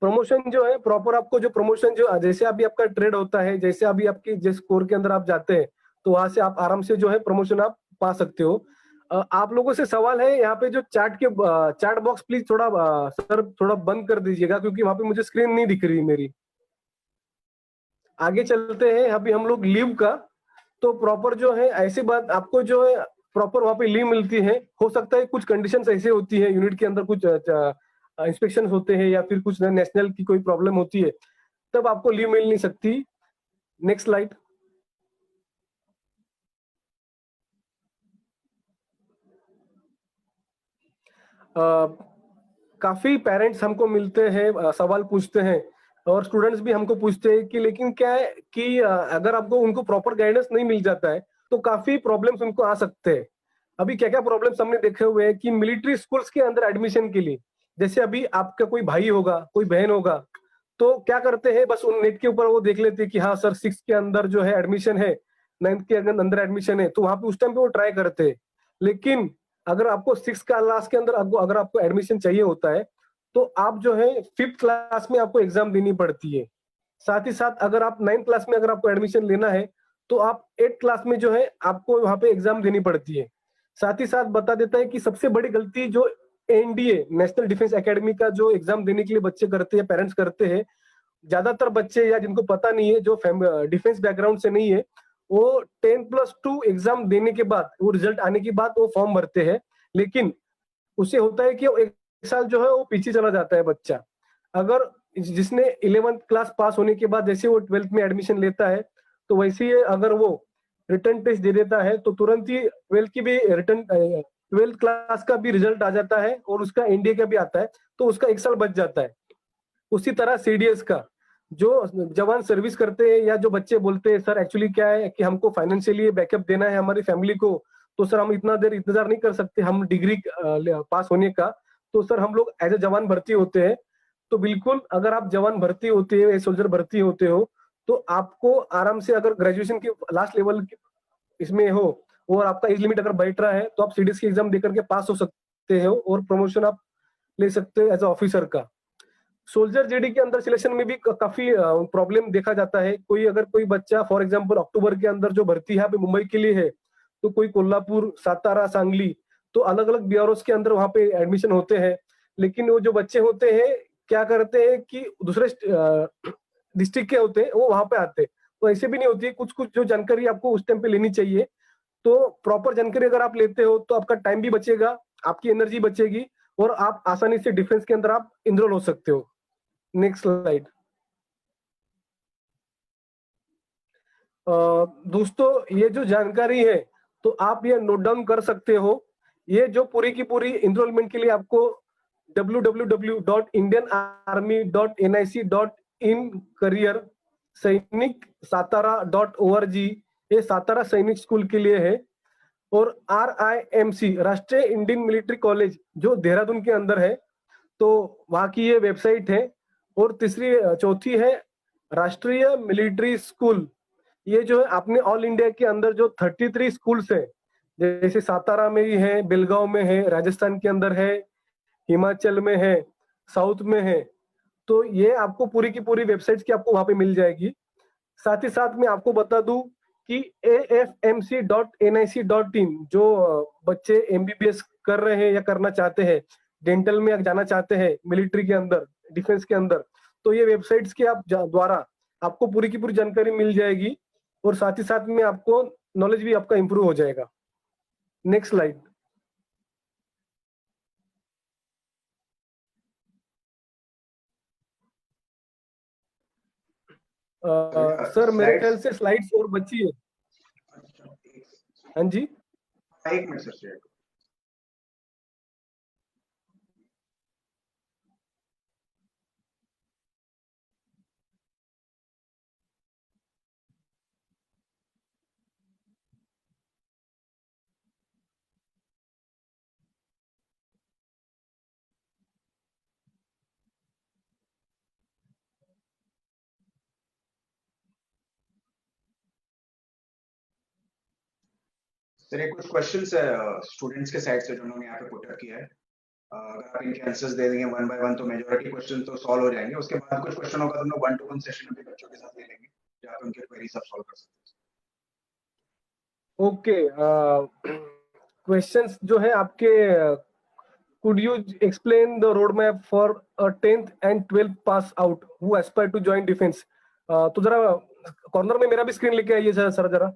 Speaker 1: प्रमोशन जो है प्रॉपर आपको जो प्रमोशन जो जैसे अभी आपका ट्रेड होता है, जैसे अभी आपकी जिस कोर के अंदर आप जाते हैं, तो वहां से आप आराम से जो है प्रमोशन आप पा सकते हो। आप लोगों से सवाल है यहाँ पे जो चैट बॉक्स प्लीज थोड़ा सर थोड़ा बंद कर दीजिएगा, क्योंकि वहां पे मुझे स्क्रीन नहीं दिख रही मेरी। आगे चलते हैं अभी हम लोग लीव का। तो प्रॉपर जो है ऐसी बात आपको जो है प्रॉपर वहां पे लीव मिलती है। हो सकता है कुछ कंडीशंस ऐसे होती है यूनिट के अंदर, कुछ इंस्पेक्शन होते हैं या फिर कुछ नेशनल की कोई प्रॉब्लम होती है, तब आपको लीव मिल नहीं सकती। Next slide. काफी पेरेंट्स हमको मिलते हैं, सवाल पूछते हैं, और स्टूडेंट्स भी हमको पूछते हैं कि लेकिन क्या है कि अगर आपको उनको प्रॉपर गाइडेंस नहीं मिल जाता है तो काफी प्रॉब्लम्स उनको आ सकते हैं। अभी क्या क्या प्रॉब्लम्स हमने देखे हुए हैं कि मिलिट्री स्कूल्स के अंदर एडमिशन के लिए, जैसे अभी आपका कोई भाई होगा, कोई बहन होगा, तो क्या करते हैं बस उन नेट के ऊपर वो देख लेते हैं कि हाँ सर 6 के अंदर जो है एडमिशन है, 9th के अंदर एडमिशन है, तो वहां पे उस टाइम पे वो ट्राई करते हैं। लेकिन अगर आपको 6 क्लास के अंदर अगर आपको एडमिशन चाहिए होता है, तो आप जो है 5th क्लास में आपको एग्जाम देनी पड़ती है। साथ ही साथ अगर आप 9th क्लास में अगर आपको एडमिशन लेना है, तो आप 8th क्लास में जो है आपको वहां पे एग्जाम देनी पड़ती है। साथ ही साथ बता देता है कि सबसे बड़ी गलती जो एनडीए नेशनल डिफेंस एकेडमी का जो एग्जाम देने के लिए बच्चे करते हैं, पेरेंट्स करते हैं, ज्यादातर बच्चे या जिनको पता नहीं है, जो डिफेंस बैकग्राउंड से नहीं है, वो 10+2 एग्जाम देने के बाद, वो रिजल्ट आने के बाद वो फॉर्म भरते हैं। लेकिन उससे होता है कि वो एक साल जो है वो पीछे चला जाता है बच्चा। अगर जिसने 11th क्लास पास होने के बाद जैसे वो 12th में एडमिशन लेता है, तो वैसे ही अगर वो रिटर्न टेस्ट दे देता है तो तुरंत ही 12th क्लास का भी रिजल्ट आ जाता है और उसका एनडीए का भी आता है, तो उसका एक साल बच जाता है। उसी तरह सीडीएस का, जो जवान सर्विस करते हैं या जो बच्चे बोलते हैं सर एक्चुअली क्या है कि हमको फाइनेंशियली बैकअप देना है हमारी फैमिली को, तो सर हम इतना देर इंतजार नहीं कर सकते हम डिग्री पास होने का, तो सर हम लोग एज ए जवान भर्ती होते हैं। तो बिल्कुल अगर आप जवान भर्ती होते हो, सोल्जर भर्ती होते हो, तो आपको आराम से अगर ग्रेजुएशन की लास्ट लेवल इसमें हो और आपका एज लिमिट अगर बैठ रहा है, तो आप सीडीएस की एग्जाम देकर के पास हो सकते हो और प्रमोशन आप ले सकते हो एज ऑफिसर का। सोल्जर जेडी के अंदर सिलेक्शन में भी काफी प्रॉब्लम देखा जाता है। अगर कोई बच्चा फॉर एग्जांपल अक्टूबर के अंदर जो भर्ती है मुंबई के लिए है, तो कोई कोल्हापुर, सातारा, सांगली, तो अलग अलग बीआरओस के अंदर वहां पे एडमिशन होते हैं। लेकिन वो जो बच्चे होते हैं क्या करते हैं कि दूसरे डिस्ट्रिक्ट के होते हैं, वो वहां पे आते हैं। तो ऐसे भी नहीं होती, कुछ कुछ जो जानकारी आपको उस टाइम पे लेनी चाहिए। तो प्रॉपर जानकारी अगर आप लेते हो तो आपका टाइम भी बचेगा, आपकी एनर्जी बचेगी, और आप आसानी से डिफेंस के अंदर आप इनरोल हो सकते हो। Next slide. दोस्तों ये जो जानकारी है तो आप ये नोट डाउन कर सकते हो। ये जो पूरी की पूरी इनरोलमेंट के लिए आपको www.indianarmy.nic.in करियर सैनिक satara.org, ये सातारा सैनिक स्कूल के लिए है। और RIMC राष्ट्रीय इंडियन मिलिट्री कॉलेज जो देहरादून के अंदर है, तो वहां की ये वेबसाइट है। और चौथी है राष्ट्रीय मिलिट्री स्कूल। ये जो है आपने ऑल इंडिया के अंदर जो 33 स्कूल्स है, जैसे सातारा में ही है, बेलगांव में है, राजस्थान के अंदर है, हिमाचल में है, साउथ में है, तो ये आपको पूरी की पूरी वेबसाइट्स की आपको वहां पे मिल जाएगी। साथ ही साथ मैं आपको बता दूं कि afmc.nic.in जो बच्चे एमबीबीएस कर रहे हैं या करना चाहते हैं, डेंटल में जाना चाहते हैं मिलिट्री के अंदर, डिफेंस के अंदर, तो ये वेबसाइट्स के द्वारा आपको पूरी की पूरी जानकारी मिल जाएगी, और साथ ही साथ में आपको नॉलेज भी आपका इंप्रूव हो जाएगा। Next slide. सर मेरे ख्याल
Speaker 2: स्लाइड्स।
Speaker 1: से स्लाइड्स और बची है। हाँ जी।
Speaker 2: एक मिनट सर चेक। सर ये कुछ क्वेश्चंस है स्टूडेंट्स के साइड से जो उन्होंने यहाँ पे पुट किया है। अगर आप इनके आंसर्स दे देंगे वन बाय वन तो मेजॉरिटी क्वेश्चन तो सॉल्व हो जाएंगे। उसके बाद कुछ क्वेश्चन होगा तो हम लोग 1-to-1 सेशन में बच्चों के साथ ले लेंगे जहाँ पे उनके क्वेरी सब सॉल्व कर सकते
Speaker 1: ओके, क्वेश्चंस जो है आपके, could you explain the roadmap for a 10th and 12th pass out who aspire to join defense? तो जरा कॉर्नर में मेरा भी स्क्रीन लेके आइए सर जरा,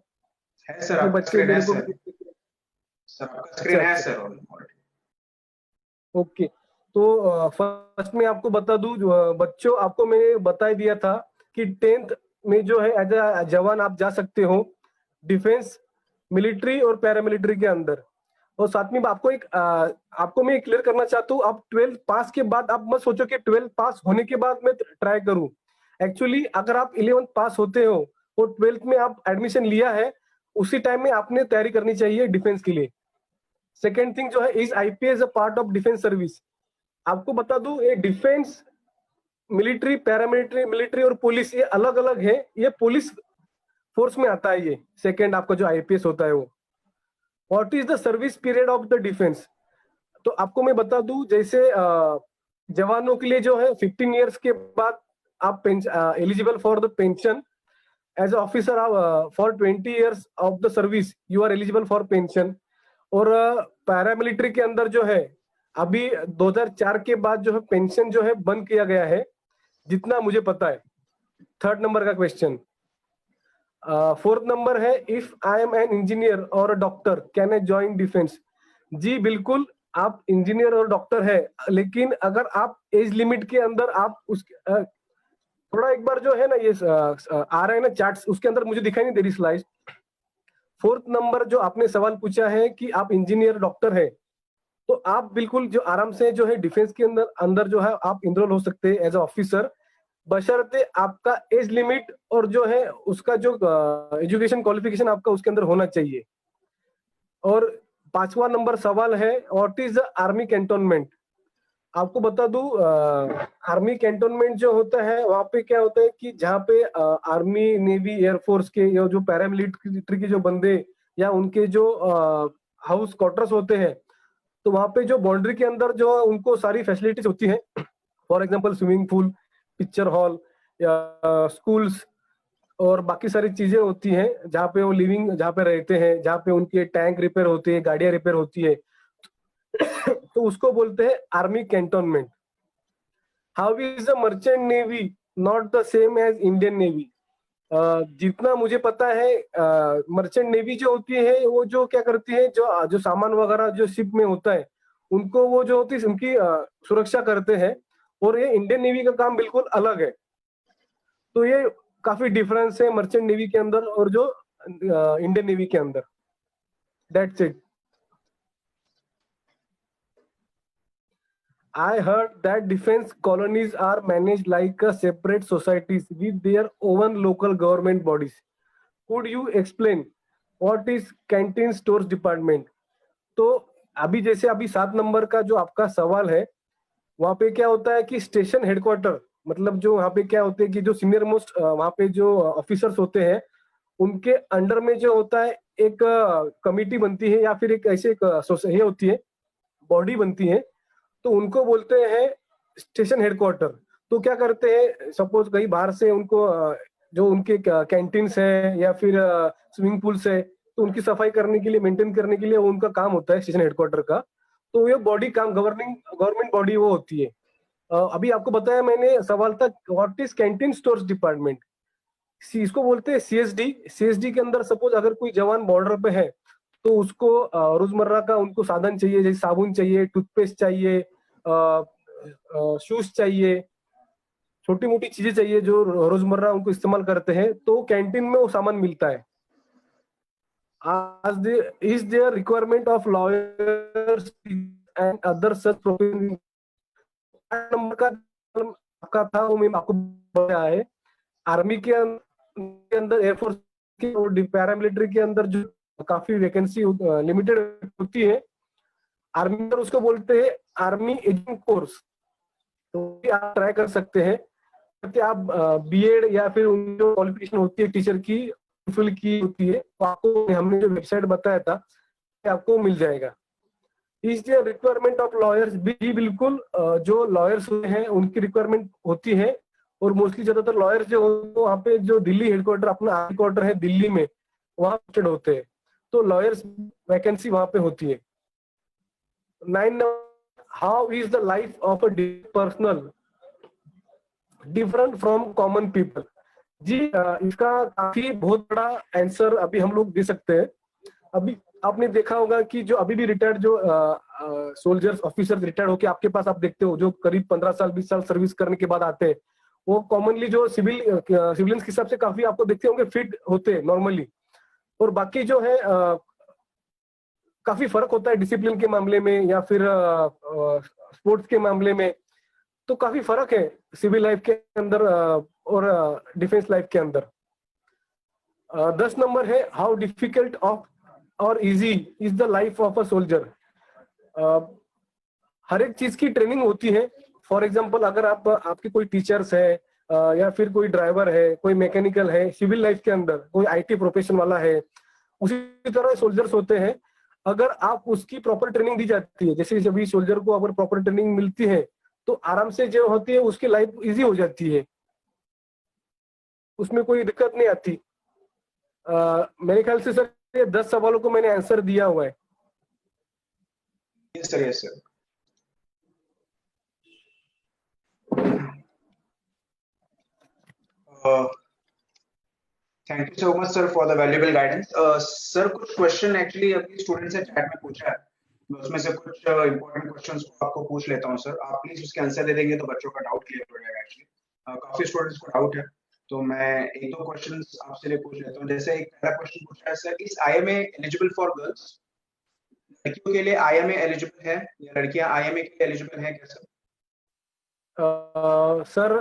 Speaker 2: हैं। है सर
Speaker 1: अपने
Speaker 2: आपका
Speaker 1: बच्चे
Speaker 2: स्क्रीन है
Speaker 1: मेरे को
Speaker 2: सर।
Speaker 1: भी।
Speaker 2: सर आपका
Speaker 1: अच्छा
Speaker 2: स्क्रीन है
Speaker 1: अच्छा,
Speaker 2: सर ऑलरेडी।
Speaker 1: ओके। तो फर्स्ट में आपको बता दूं, बच्चों आपको मैंने बता ही दिया था कि 10th में जो है एज अ जवान आप जा सकते हो डिफेंस, मिलिट्री और पैरामिलिट्री के अंदर। और साथ में आपको मैं क्लियर करना चाहता हूँ, आप 12th पास के बाद आप मत सोचो कि 12th पास होने के बाद मैं ट्राई करूं। एक्चुअली अगर आप 11th पास होते हो और 12th में आप एडमिशन लिया है, उसी टाइम में आपने तैयारी करनी चाहिए डिफेंस के लिए। सेकेंड थिंग जो है, is IPS a part of defence service. आपको बता दूं, ये डिफेंस, मिलिट्री, पैरामिलिट्री, मिलिट्री और पुलिस ये अलग अलग है। ये पुलिस फोर्स में आता है। ये सेकेंड आपका जो आईपीएस होता है वो। What is the service period of the defence? तो आपको मैं बता दूं, जैसे जवानों के लिए जो है 15 इयर्स के बाद आप eligible for the pension. As officer for 20 years of the service you are eligible for pension. और पैरामिलिट्री के अंदर जो है अभी 2004 के बाद जो है पेंशन जो है बंद किया गया है, जितना मुझे पता है। थर्ड नंबर का क्वेश्चन। फोर्थ नंबर है, if I am an engineer और a doctor can I join defence? जी बिल्कुल, आप इंजीनियर और डॉक्टर है, लेकिन अगर आप एज लिमिट के अंदर आप थोड़ा एक बार जो है ना, ये आ रहा है ना चार्ट्स, उसके अंदर मुझे दिखाई नहीं दे रही स्लाइड। फोर्थ नंबर जो आपने सवाल पूछा है कि आप इंजीनियर डॉक्टर है, तो आप बिल्कुल जो आराम से जो है डिफेंस के अंदर अंदर जो है आप इनरोल हो सकते हैं एज ऑफिसर, बशर्ते आपका एज लिमिट और जो है उसका जो एजुकेशन क्वालिफिकेशन आपका उसके अंदर होना चाहिए। और पांचवा नंबर सवाल है, what is the army cantonment? आपको बता दूं, आर्मी कैंटोनमेंट जो होता है वहां पे क्या होता है कि जहाँ पे आर्मी, नेवी, एयरफोर्स के या जो पैरामिलिट्री के जो बंदे या उनके जो हाउस क्वार्टर्स होते हैं, तो वहां पे जो बाउंड्री के अंदर जो उनको सारी फैसिलिटीज होती है। For example swimming pool, picture hall या स्कूल्स और बाकी सारी चीजें होती हैं, जहाँ पे वो लिविंग, जहाँ पे रहते हैं, जहाँ पे उनके टैंक रिपेयर होते हैं, गाड़ियां रिपेयर होती है। तो उसको बोलते हैं army cantonment. How is the merchant navy not the same as Indian navy? जितना मुझे पता है, मर्चेंट नेवी जो होती है वो जो क्या करती है, जो जो सामान वगैरह जो शिप में होता है उनको वो जो होती है उनकी सुरक्षा करते हैं। और ये इंडियन नेवी का काम बिल्कुल अलग है। तो ये काफी डिफरेंस है मर्चेंट नेवी के अंदर और जो इंडियन नेवी के अंदर। That's it. I heard that defense colonies are managed like a separate societies with their own local government bodies. Could you explain what is canteen stores department? तो अभी जैसे अभी 7 नंबर का जो आपका सवाल है, वहां पे क्या होता है कि स्टेशन हेडक्वार्टर, मतलब जो वहां पे क्या होते हैं कि जो सीनियर मोस्ट वहां पे जो ऑफिसर्स होते हैं, उनके अंडर में जो होता है एक कमिटी बनती है या फिर एक ऐसे एक ये होती है, बॉडी बनती है। तो उनको बोलते हैं स्टेशन हेडक्वार्टर। तो क्या करते हैं, सपोज कहीं बाहर से उनको जो उनके कैंटीन्स है या फिर स्विमिंग पूल्स है, तो उनकी सफाई करने के लिए, मेंटेन करने के लिए वो उनका काम होता है स्टेशन हेडक्वार्टर का। तो ये बॉडी काम, गवर्नमेंट बॉडी वो होती है। अभी आपको बताया मैंने, सवाल था what is canteen stores department? इसको बोलते हैं सीएसडी। सीएसडी के अंदर सपोज अगर कोई जवान बॉर्डर पे है, तो उसको रोजमर्रा का उनको साधन चाहिए, जैसे साबुन चाहिए, टूथपेस्ट चाहिए, शूज चाहिए, छोटी मोटी चीजें चाहिए जो रोजमर्रा उनको इस्तेमाल करते हैं, तो कैंटीन में वो सामान मिलता है। is there requirement of lawyers and other such professions? Number का आपका था वो मैं आपको बताया है। आर्मी के अंदर, एयरफोर्स के और पैरामिलिट्री के अंदर जो काफी वैकेंसी लिमिटेड होती है, आर्मी में उसको बोलते हैं आर्मी एजुकेशन कोर्स, तो आप ट्राई कर सकते हैं कि आप बीएड या फिर उन जो क्वालिफिकेशन होती है टीचर की फुल की होती है, तो आपको हमने जो वेबसाइट बताया था आपको मिल जाएगा। Is their requirement of lawyers? भी बिल्कुल, जो लॉयर्स हैं उनकी रिक्वायरमेंट होती है, और मोस्टली ज्यादातर लॉयर्स जो वहाँ पे जो दिल्ली हेडक्वार्टर, अपना हेडक्वार्टर है दिल्ली में, वहाँ पोस्टेड होते हैं, तो लॉयर्स वैकेंसी वहाँ पे होती है। 9 how is the life of a personal different from common people? जी, इसका काफी बहुत बड़ा आंसर अभी हम लोग दे सकते हैं। अभी आपने देखा होगा कि जो अभी भी रिटायर्ड जो सोल्जर्स ऑफिसर्स रिटायर्ड होके आपके पास आप देखते हो, जो करीब 15 साल 20 साल सर्विस करने के बाद आते हैं, वो कॉमनली जो सिविलियंस के हिसाब से काफी आपको देखते होंगे फिट होते हैं नॉर्मली, और बाकी जो है काफी फर्क होता है डिसिप्लिन के मामले में या फिर स्पोर्ट्स के मामले में, तो काफी फर्क है सिविल लाइफ के अंदर और डिफेंस लाइफ के अंदर। 10 नंबर है, हाउ डिफिकल्ट ऑफ और easy is the life of a soldier? हर एक चीज की ट्रेनिंग होती है। फॉर एग्जांपल, अगर आपके कोई टीचर्स है या फिर कोई ड्राइवर है, कोई मैकेनिकल है, सिविल लाइफ के अंदर कोई आईटी प्रोफेशन वाला है, उसी तरह सोल्जर्स होते हैं। अगर आप उसकी प्रॉपर ट्रेनिंग दी जाती है, जैसे सभी सोल्जर को अगर प्रॉपर ट्रेनिंग मिलती है, तो आराम से जो होती है उसकी लाइफ इजी हो जाती है, उसमें कोई दिक्कत नहीं आती। मेरे ख्याल से सर ये 10 सवालों को मैंने आंसर दिया हुआ है।
Speaker 2: Yes sir, yes sir. Thank you so much sir for the valuable guidance. Sir, कुछ क्वेश्चन एक्चुअली अभी स्टूडेंट्स ने चैट में पूछा है, मैं उसमें से कुछ इंपॉर्टेंट क्वेश्चंस को आपको पूछ लेता हूं सर। आप प्लीज उसके आंसर दे देंगे तो बच्चों का डाउट क्लियर हो जाएगा। एक्चुअली काफी स्टूडेंट्स को डाउट है, तो मैं एक दो क्वेश्चंस आपसे लिए पूछ लेता हूं। जैसे एक पहला क्वेश्चन पूछा है sir, is IMA eligible for girls? लड़कियों के लिए आईएमए एलिजिबल है या लड़कियां आईएमए के लिए एलिजिबल है क्या सर?
Speaker 1: सर,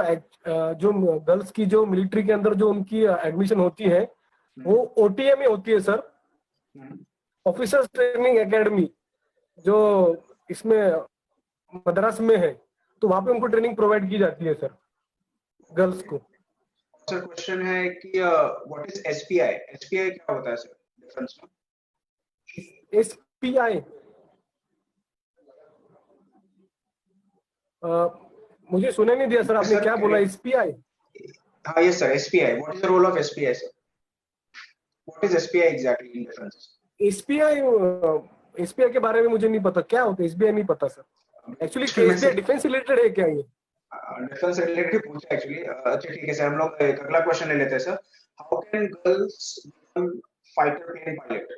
Speaker 1: जो गर्ल्स की जो मिलिट्री के अंदर जो उनकी एडमिशन होती है वो ओटीए में होती है सर, ऑफिसर्स ट्रेनिंग एकेडमी, जो इसमें मद्रास में है, तो वहां पे उनको ट्रेनिंग प्रोवाइड की जाती है सर, गर्ल्स को।
Speaker 2: सर क्वेश्चन है कि व्हाट इज एसपीआई? एसपीआई क्या होता है सर डिफरेंस में?
Speaker 1: एसपीआई, मुझे सुने नहीं दिया सर, आपने क्या बोला? एसपीआई?
Speaker 2: हाँ yes sir, SPI. What is the role of SPI sir? What is SPI exactly in difference?
Speaker 1: SPI के बारे में मुझे नहीं पता क्या होता है, एसबीआई नहीं पता sir. Actually SBI defence related है क्या ये?
Speaker 2: डिफेंस रिलेटेड पूछा एक्चुअली। अच्छा ठीक है सर, हम लोग एक अगला क्वेश्चन ले लेते हैं sir. How can girls become fighter plane pilot?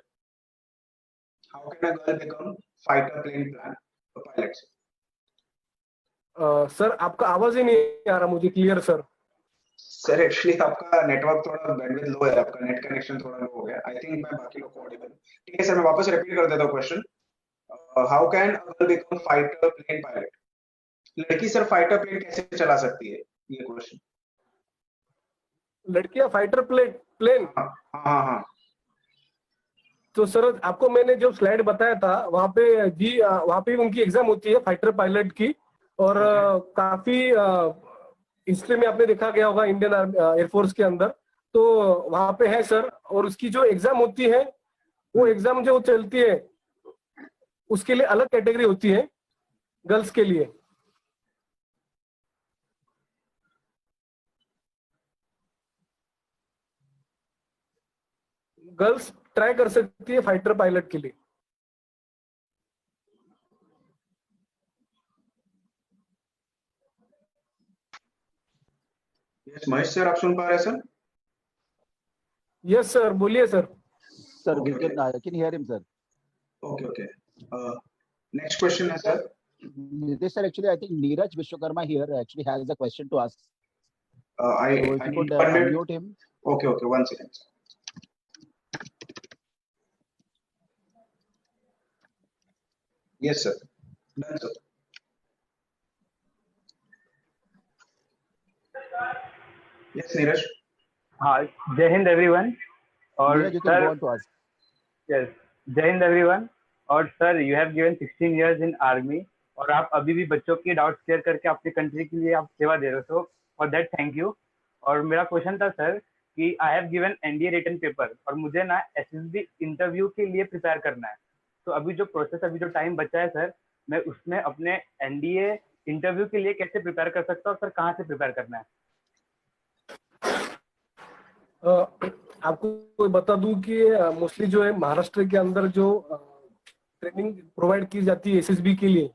Speaker 2: How can a girl become fighter plane pilot?
Speaker 1: Sir आपका आवाज ही नहीं आ रहा मुझे क्लियर सर।
Speaker 2: सर एक्चुअली आपका नेटवर्क थोड़ा बैंडविड्थ लो है, आपका नेट कनेक्शन थोड़ा लो हो गया। आई थिंक मैं बाकी लोग को ऑडिबल। ठीक है सर, मैं वापस रिपीट कर देता हूँ question. How can a girl become fighter plane pilot? लड़की सर फाइटर प्लेन कैसे चला सकती है, ये क्वेश्चन।
Speaker 1: लड़कियां फाइटर प्लेन?
Speaker 2: हाँ हाँ हाँ।
Speaker 1: तो सर आपको मैंने जो स्लाइड बताया था वहां पे जी, वहां पे उनकी एग्जाम होती है फाइटर पायलट की, और काफी हिस्ट्री में आपने देखा गया होगा इंडियन एयरफोर्स के अंदर, तो वहां पे है सर। और उसकी जो एग्जाम होती है, वो एग्जाम जो चलती है उसके लिए अलग कैटेगरी होती है गर्ल्स के लिए। गर्ल्स ट्राई कर सकती है फाइटर पायलट के लिए।
Speaker 2: यस महेश सर, आप सुन पा रहे हैं सर?
Speaker 1: यस सर, बोलिए sir.
Speaker 3: Sir, we can hear him, sir.
Speaker 2: Okay, okay. Next question है sir.
Speaker 3: This sir, actually, I think Neeraj Vishwakarma here actually has a question to ask.
Speaker 2: I
Speaker 3: So if you could unmute him.
Speaker 2: Okay, okay. One second. Yes, sir. Done, sir. Yes, Neeraj.
Speaker 4: हाँ, जय Hind everyone. और
Speaker 3: Neeraj, you can go on to ask.
Speaker 4: Yes, जय Hind everyone. और sir, you have given 16 years in army, और आप अभी भी बच्चों की डाउट्स क्लियर करके अपनी कंट्री के लिए आप सेवा दे रहे हो, फॉर दैट थैंक यू। और मेरा क्वेश्चन था सर कि I have given NDA written paper, और मुझे ना एसएसबी इंटरव्यू के लिए प्रिपेयर करना है। तो अभी जो प्रोसेस, अभी जो टाइम बचा है सर, मैं उसमें अपने एनडीए इंटरव्यू के लिए कैसे प्रिपेयर कर सकता हूँ सर? कहाँ से प्रिपेयर करना है?
Speaker 1: आपको बता दूं कि मोस्टली जो है महाराष्ट्र के अंदर जो ट्रेनिंग प्रोवाइड की जाती है एसएसबी के लिए,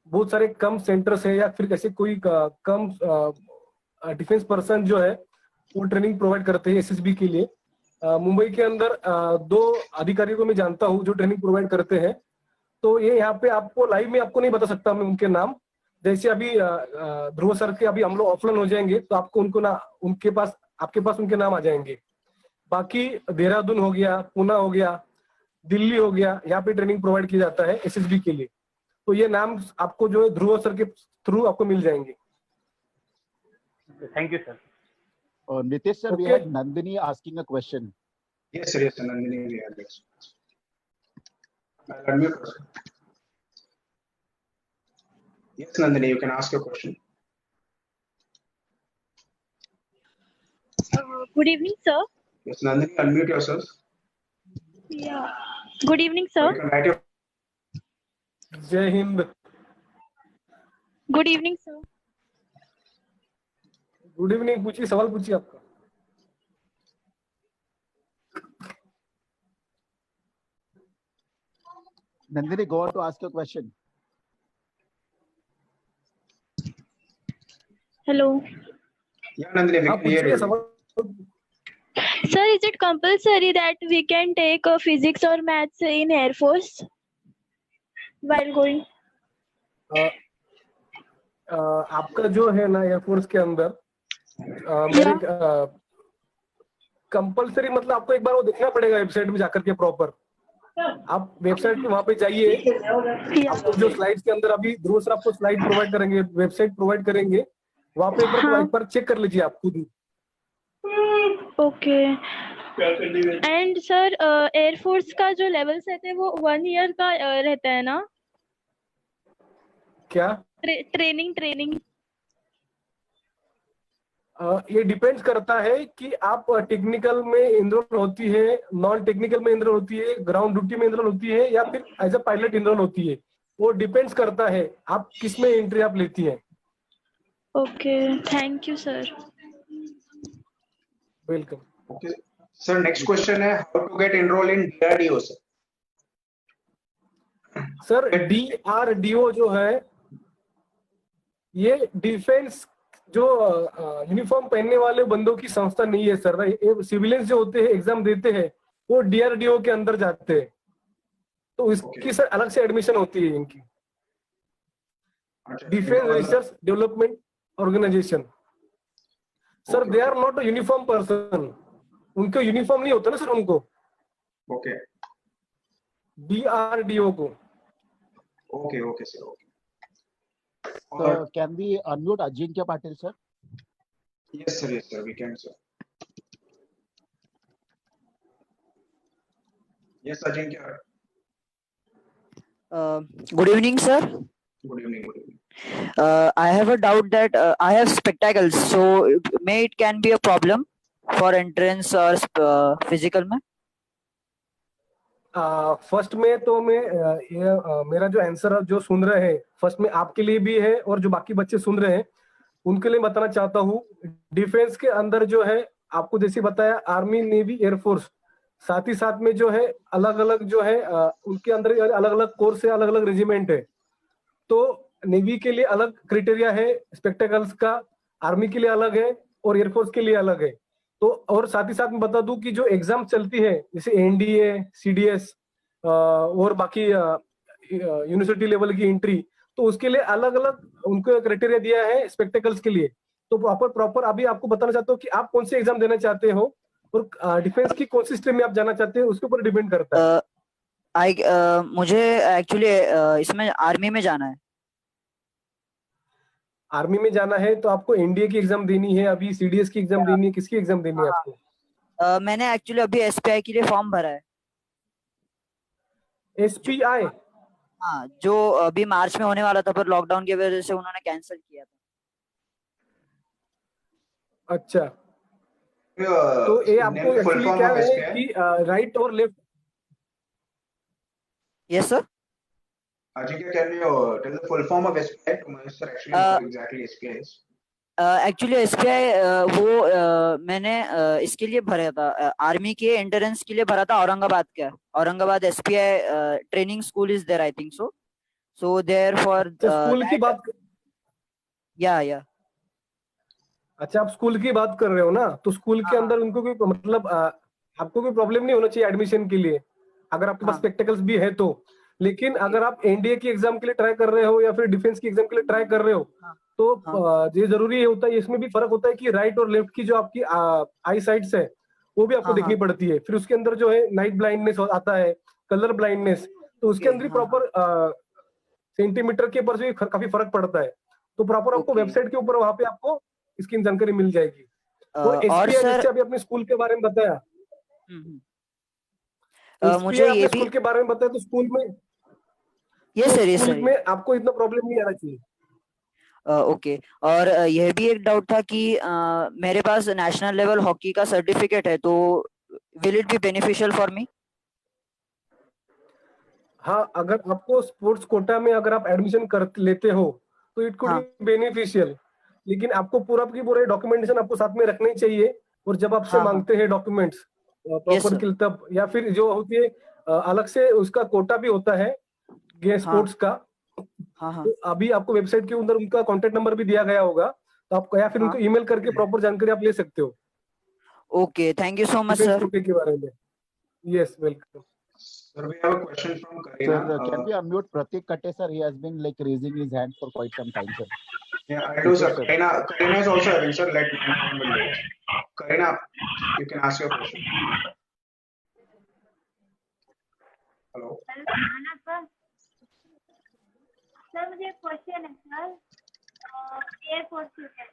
Speaker 1: बहुत सारे कम सेंटर्स है या फिर कैसे कोई कम डिफेंस पर्सन जो है वो ट्रेनिंग प्रोवाइड करते हैं एसएसबी के लिए। मुंबई के अंदर 2 अधिकारियों को मैं जानता हूँ जो ट्रेनिंग प्रोवाइड करते हैं। तो ये यहाँ पे आपको लाइव में आपको नहीं बता सकता मैं उनके नाम। जैसे अभी ध्रुव सर के अभी हम लोग ऑफलाइन हो जाएंगे तो आपको उनके पास आपके पास उनके नाम आ जाएंगे। बाकी देहरादून हो गया, पुणे हो गया, दिल्ली हो गया, यहाँ पे ट्रेनिंग प्रोवाइड किया जाता है एसएसबी के लिए। तो ये नाम आपको जो है ध्रुव सर के थ्रू आपको मिल जाएंगे।
Speaker 4: Thank you sir.
Speaker 3: Nitish sir, we
Speaker 1: Okay.
Speaker 3: had Nandini asking a question.
Speaker 2: Yes, sir. Yes, sir. Nandini, we have this. I'll unmute her, sir. Yes, Nandini, you can ask your question.
Speaker 5: Good evening, sir.
Speaker 2: Yes, Nandini, unmute yourself.
Speaker 5: Yeah. Good evening, sir.
Speaker 2: You can write your.
Speaker 1: जय Hind.
Speaker 5: Good evening, sir.
Speaker 1: Good evening. पूछिए, सवाल पूछिए आपका।
Speaker 3: Nandini, go on to ask your question.
Speaker 5: Hello.
Speaker 2: Yeah, Nandini, we
Speaker 1: आप
Speaker 2: can hear
Speaker 1: पूछिए
Speaker 2: you.
Speaker 1: सवाल।
Speaker 5: Sir, is it compulsory that we can take physics or maths in Air Force while going?
Speaker 1: आपका जो है ना एयरफोर्स के अंदर मेरे कंपलसरी मतलब आपको एक बार वो देखना पड़ेगा वेबसाइट में जाकर के प्रॉपर। आप वेबसाइट पे वहां पे जाइए, आपको जो स्लाइड्स के अंदर अभी ध्रुव सर आपको स्लाइड प्रोवाइड करेंगे, वेबसाइट प्रोवाइड करेंगे, वहां पे एक बार चेक कर लीजिए आप खुद ही।
Speaker 5: ओके। एंड सर, एयरफोर्स का जो लेवल्स रहते हैं वो 1 ईयर का रहता है ना?
Speaker 1: क्या
Speaker 5: ट्रेनिंग
Speaker 1: ये डिपेंड्स करता है कि आप टेक्निकल में इनरोल होती है, नॉन टेक्निकल में इनरोल होती है, ग्राउंड ड्यूटी में इनरोल होती है, या फिर एज अ पायलट इनरोल होती है। वो डिपेंड्स करता है आप किस में एंट्री आप लेती हैं।
Speaker 5: Okay, thank you sir.
Speaker 1: Welcome.
Speaker 2: Okay. Sir, next question है how to get enroll in DRDO, sir.
Speaker 1: Sir DRDO जो है ये डिफेंस जो यूनिफॉर्म पहनने वाले बंदों की संस्था नहीं है सर। ये सिविलियंस जो होते हैं एग्जाम देते हैं वो DRDO के अंदर जाते हैं, तो इसकी सर अलग से एडमिशन होती है इनकी। Defence research development organisation sir, they are not a uniform person. उनको यूनिफॉर्म नहीं होता ना सर उनको।
Speaker 2: Okay.
Speaker 1: DRDO को।
Speaker 2: Okay, okay, sir. Okay.
Speaker 3: So can we unmute Ajinkya Patil, sir?
Speaker 2: Yes, sir. Yes, sir. We can, sir. Yes, Ajinkya.
Speaker 6: Good evening, sir.
Speaker 2: Good evening. Good evening.
Speaker 6: I have a doubt that I have spectacles, so may it can be a problem for entrance or physical में?
Speaker 1: First में तो मैं मेरा जो answer जो सुन रहे हैं first में आपके लिए भी है और जो बाकी बच्चे सुन रहे हैं उनके लिए बताना चाहता हूँ। डिफेंस के अंदर जो है आपको जैसे बताया आर्मी, नेवी, एयरफोर्स, साथ ही साथ में जो है अलग अलग जो है उनके अंदर अलग अलग कोर्स है, अलग अलग रेजिमेंट है। तो नेवी के लिए अलग क्राइटेरिया है स्पेक्टेकल्स का, आर्मी के लिए अलग है और एयरफोर्स के लिए अलग है। तो और साथ ही साथ में बता दूं कि जो एग्जाम चलती है जैसे एनडीए, सीडीएस और बाकी यूनिवर्सिटी लेवल की एंट्री, तो उसके लिए अलग अलग उनको क्राइटेरिया दिया है स्पेक्टेकल्स के लिए। तो प्रॉपर अभी आपको बताना चाहता हूँ कि आप कौन से एग्जाम देना चाहते हो और डिफेंस की कौन सी स्ट्रीम में आप जाना चाहते हो, उसके ऊपर डिपेंड करता है।
Speaker 6: मुझे एक्चुअली इसमें आर्मी में जाना है।
Speaker 1: आर्मी में जाना है तो आपको एनडीए की एग्जाम देनी है, अभी सीडीएस की एग्जाम देनी है, किसकी एग्जाम देनी है आपको?
Speaker 6: मैंने एक्चुअली अभी एसपीआई के लिए फॉर्म भरा है।
Speaker 1: एसपीआई?
Speaker 6: हाँ, जो अभी मार्च में होने वाला था पर लॉकडाउन की वजह से उन्होंने कैंसिल किया था।
Speaker 1: अच्छा, तो ये आपको
Speaker 2: Name the full
Speaker 1: actually
Speaker 2: form
Speaker 1: क्या
Speaker 2: of
Speaker 1: है
Speaker 2: SPI?
Speaker 1: कि राइट और left?
Speaker 6: Yes sir.
Speaker 2: Ajika, can you tell the full form of SPI to my sir actually what exactly SPI is?
Speaker 6: Actually SPI मैंने इसके लिए भरा था, आर्मी के एंट्रेंस के लिए भरा था, औरंगाबाद का। Aurangabad SPI training school is there, I think so there for
Speaker 1: school की बात?
Speaker 6: या
Speaker 1: अच्छा, आप स्कूल की बात कर रहे हो ना, तो स्कूल के अंदर उनको कोई मतलब आपको कोई प्रॉब्लम नहीं होना चाहिए एडमिशन के लिए, अगर आपके पास स्पेक्टेकल्स भी है तो। लेकिन अगर आप एनडीए की एग्जाम के लिए ट्राई कर रहे हो या फिर डिफेंस की एग्जाम के लिए ट्राई कर रहे हो, तो ये जरूरी होता है, इसमें भी फर्क होता है कि राइट और लेफ्ट की जो आपकी आई साइट्स है वो भी आपको देखनी पड़ती है। फिर उसके अंदर जो है नाइट ब्लाइंडनेस आता है, कलर ब्लाइंडनेस, तो उसके अंदर प्रॉपर सेंटीमीटर के ऊपर से काफी फर्क पड़ता है। तो प्रॉपर आपको वेबसाइट के ऊपर वहां पे आपको इसकी जानकारी मिल जाएगी। और एसपीआई जैसे अभी अपने स्कूल के बारे में बताया,
Speaker 6: मुझे ये
Speaker 1: स्कूल के बारे में बताया, तो स्कूल में
Speaker 6: सर
Speaker 1: में आपको इतना प्रॉब्लम नहीं आना चाहिए।
Speaker 6: ओके। और यह भी एक डाउट था कि मेरे पास नेशनल लेवल हॉकी का सर्टिफिकेट है, तो will it be beneficial for me?
Speaker 1: हाँ, अगर आपको स्पोर्ट्स कोटा में अगर आप एडमिशन कर लेते हो तो इट कुड बी बेनिफिशियल, लेकिन आपको पूरा की पूरे डॉक्यूमेंटेशन आपको साथ में रखने चाहिए। और जब आपसे मांगते हैं डॉक्यूमेंट्स प्रॉपर किल तब, या फिर जो होती है अलग से उसका कोटा भी होता है स्पोर्ट्स का, तो अभी आपको वेबसाइट के अंदर उनका कॉन्टेक्ट नंबर भी दिया गया होगा, तो आप या फिर उनको ईमेल करके प्रॉपर जानकारी आप ले सकते हो।
Speaker 6: Okay, thank you so much sir.
Speaker 1: कोटे के बारे में। Yes, welcome.
Speaker 2: Sir, we have a question from Karina.
Speaker 3: Sir, can we unmute Pratik Katte, sir? He has been like raising his hand for quite some time, sir.
Speaker 2: Yeah, I do, sir. Karina is also having, sir. Let me wait. Karina, you can ask your question. Hello.
Speaker 7: Sir, मुझे एक question है sir, air force के लिए।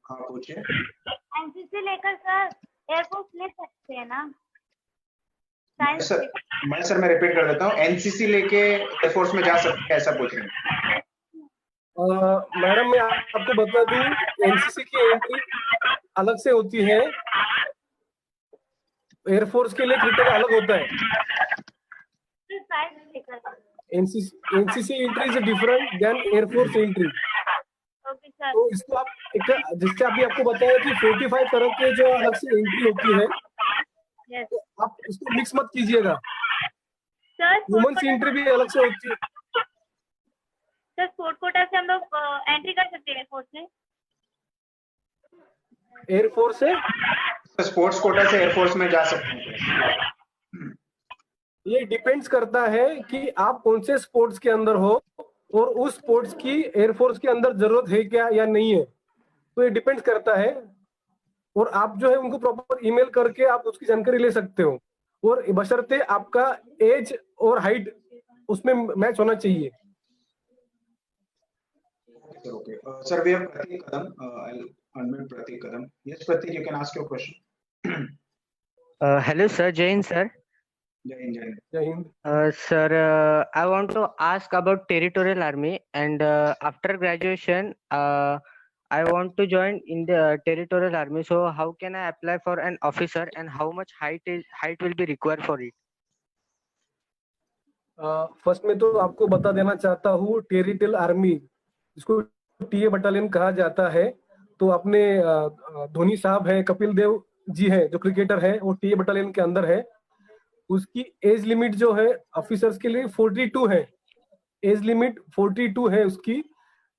Speaker 2: हाँ, पूछिए।
Speaker 7: NCC लेकर sir air force ले सकते हैं ना?
Speaker 2: मैं रिपीट कर देता हूँ, एनसीसी लेके एयरफोर्स में जा सकते हैं, ऐसा पूछ रहे हैं।
Speaker 1: मैडम, मैं आपको बता दूं, एनसीसी की एंट्री अलग से होती है, एयरफोर्स के लिए क्रिटेरिया अलग होता है। NCC entry is different than air force entry. तो इसको आप जिससे अभी आपको बताया कि 45 तरह के जो अलग से एंट्री होती है, तो आप इसको मिक्स मत कीजिएगा। वुमेन्स एंट्री भी अलग से होती है।
Speaker 7: सर, स्पोर्ट कोटा से हम लोग एंट्री कर सकते हैं एयरफोर्स में?
Speaker 1: एयरफोर्स से
Speaker 2: स्पोर्ट्स कोटा से एयरफोर्स में जा सकते हैं।
Speaker 1: ये डिपेंड्स करता है कि आप कौन से स्पोर्ट्स के अंदर हो और उस स्पोर्ट्स की एयरफोर्स के अंदर जरूरत है क्या या नहीं है, तो ये डिपेंड्स करता है। और आप जो है उनको प्रॉपर ईमेल करके आप उसकी जानकारी ले सकते हो, और बशर्ते आपका एज और हाइट उसमें मैच होना चाहिए।
Speaker 2: Okay. Sir, we have Pratik Kadam. I'll unmute Pratik Kadam. Yes, Pratik, you can ask your question.
Speaker 8: Hello, sir. Jai Hind, sir.
Speaker 1: Jai Hind.
Speaker 8: Sir, I want to ask about territorial army, and after graduation, I want to join in the territorial army. So, how can I apply for an officer, and how much height will be required for it?
Speaker 1: First में तो आपको बता देना चाहता हूँ, territorial army जिसको TA battalion कहा जाता है, तो अपने धोनी साहब है, कपिल देव जी है जो क्रिकेटर है, वो टीए बटालियन के अंदर है। उसकी एज लिमिट जो है ऑफिसर्स के लिए 42 है, एज लिमिट 42 है उसकी।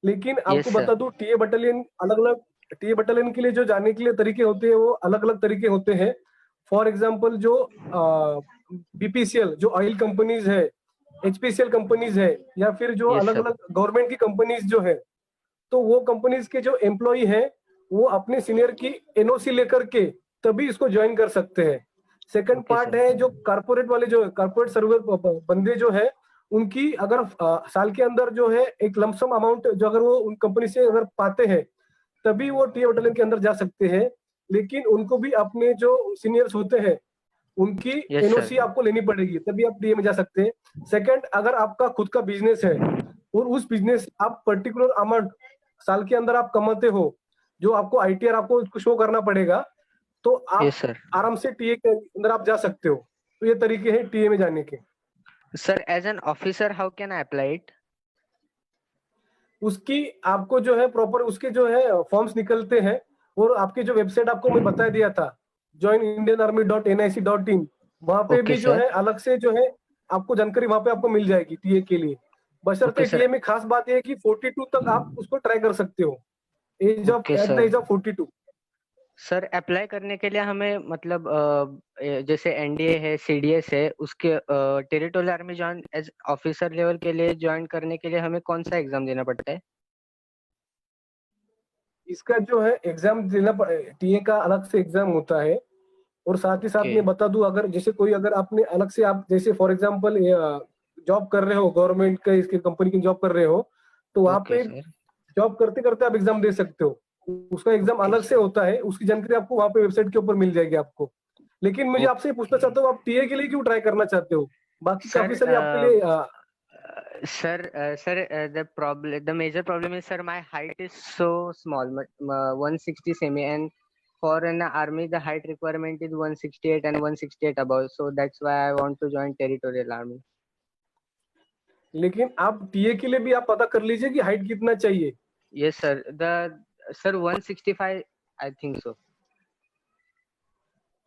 Speaker 1: लेकिन आपको बता दूं, टीए बटालियन के लिए जो जाने के लिए तरीके होते हैं वो अलग अलग तरीके होते हैं। फॉर एग्जांपल, जो बीपीसीएल जो ऑयल कंपनीज है, एचपीसीएल कंपनीज है, या फिर जो अलग अलग गवर्नमेंट की कंपनीज जो है, तो वो कंपनीज के जो एम्प्लॉय हैं वो अपने सीनियर की एनओसी लेकर के तभी इसको ज्वाइन कर सकते हैं। Second
Speaker 8: Okay,
Speaker 1: part
Speaker 8: sir.
Speaker 1: है जो कॉर्पोरेट वाले, जो कॉर्पोरेट सर्वर बंदे जो है उनकी अगर साल के अंदर जो है एक लमसम अमाउंट जो अगर वो उन कंपनी से अगर पाते हैं तभी वो टीए बटालियन के अंदर जा सकते हैं, लेकिन उनको भी अपने जो सीनियर्स होते हैं उनकी
Speaker 8: Yes,
Speaker 1: एनओसी
Speaker 8: sir.
Speaker 1: आपको लेनी पड़ेगी, तभी आप टीए में जा सकते हैं। सेकंड, अगर आपका खुद का बिजनेस है और उस बिजनेस आप पर्टिकुलर अमाउंट साल के अंदर आप कमाते हो, जो आपको आईटीआर आपको उसको शो करना पड़ेगा, तो आप
Speaker 8: Yes, sir.
Speaker 1: आराम से टीए के अंदर आप जा सकते हो। तो ये तरीके हैं टीए में जाने के।
Speaker 8: Sir, as an officer, how can I apply it?
Speaker 1: उसकी आपको जो है प्रॉपर उसके जो है फॉर्म्स निकलते हैं, और आपकी जो वेबसाइट आपको मैं बता दिया था joinindianarmy.nic.in, वहां पे
Speaker 8: Okay,
Speaker 1: भी जो
Speaker 8: sir.
Speaker 1: है अलग से जो है आपको जानकारी वहां पे आपको मिल जाएगी टीए के लिए। बशर्ते
Speaker 8: Okay, sir.
Speaker 1: टीए में खास बात यह है कि 42 तक आप उसको ट्राई कर सकते हो, age of
Speaker 8: Okay,
Speaker 1: at the
Speaker 8: sir.
Speaker 1: Age of 42।
Speaker 8: Sir apply करने के लिए हमें मतलब जैसे एनडीए है, सीडीएस है, उसके territorial army join as officer level के लिए ज्वाइन करने के लिए हमें कौन सा एग्जाम देना पड़ता है?
Speaker 1: इसका जो है एग्जाम देना, टीए का अलग से एग्जाम होता है। और साथ ही साथ
Speaker 8: Okay.
Speaker 1: मैं बता दूं, अगर जैसे कोई अगर आपने अलग से आप जैसे फॉर एग्जांपल जॉब कर रहे हो, गवर्नमेंट का इसके कंपनी की जॉब कर रहे हो, तो वहां
Speaker 8: Okay,
Speaker 1: पे
Speaker 8: sir.
Speaker 1: जॉब करते करते आप एग्जाम दे सकते हो। उसका एग्जाम
Speaker 8: Okay,
Speaker 1: अलग से
Speaker 8: sir.
Speaker 1: होता है, उसकी जानकारी आपको वहां पे वेबसाइट के ऊपर मिल जाएगी आपको। लेकिन मुझे आपसे ये पूछना चाहता हूँ, आप टीए के लिए क्यों ट्राई करना चाहते हो? बाकी
Speaker 8: Sir,
Speaker 1: काफी सारी आपके लिए
Speaker 8: the major problem is, sir, my height is so small, 160 semi, and for an army the height requirement is 168 and 168 above, so that's why I want to join territorial army.
Speaker 1: लेकिन आप TA के लिए भी आप पता कर लीजिए कि हाइट कितना चाहिए।
Speaker 8: Yes, sir. Sir, 165, I think so.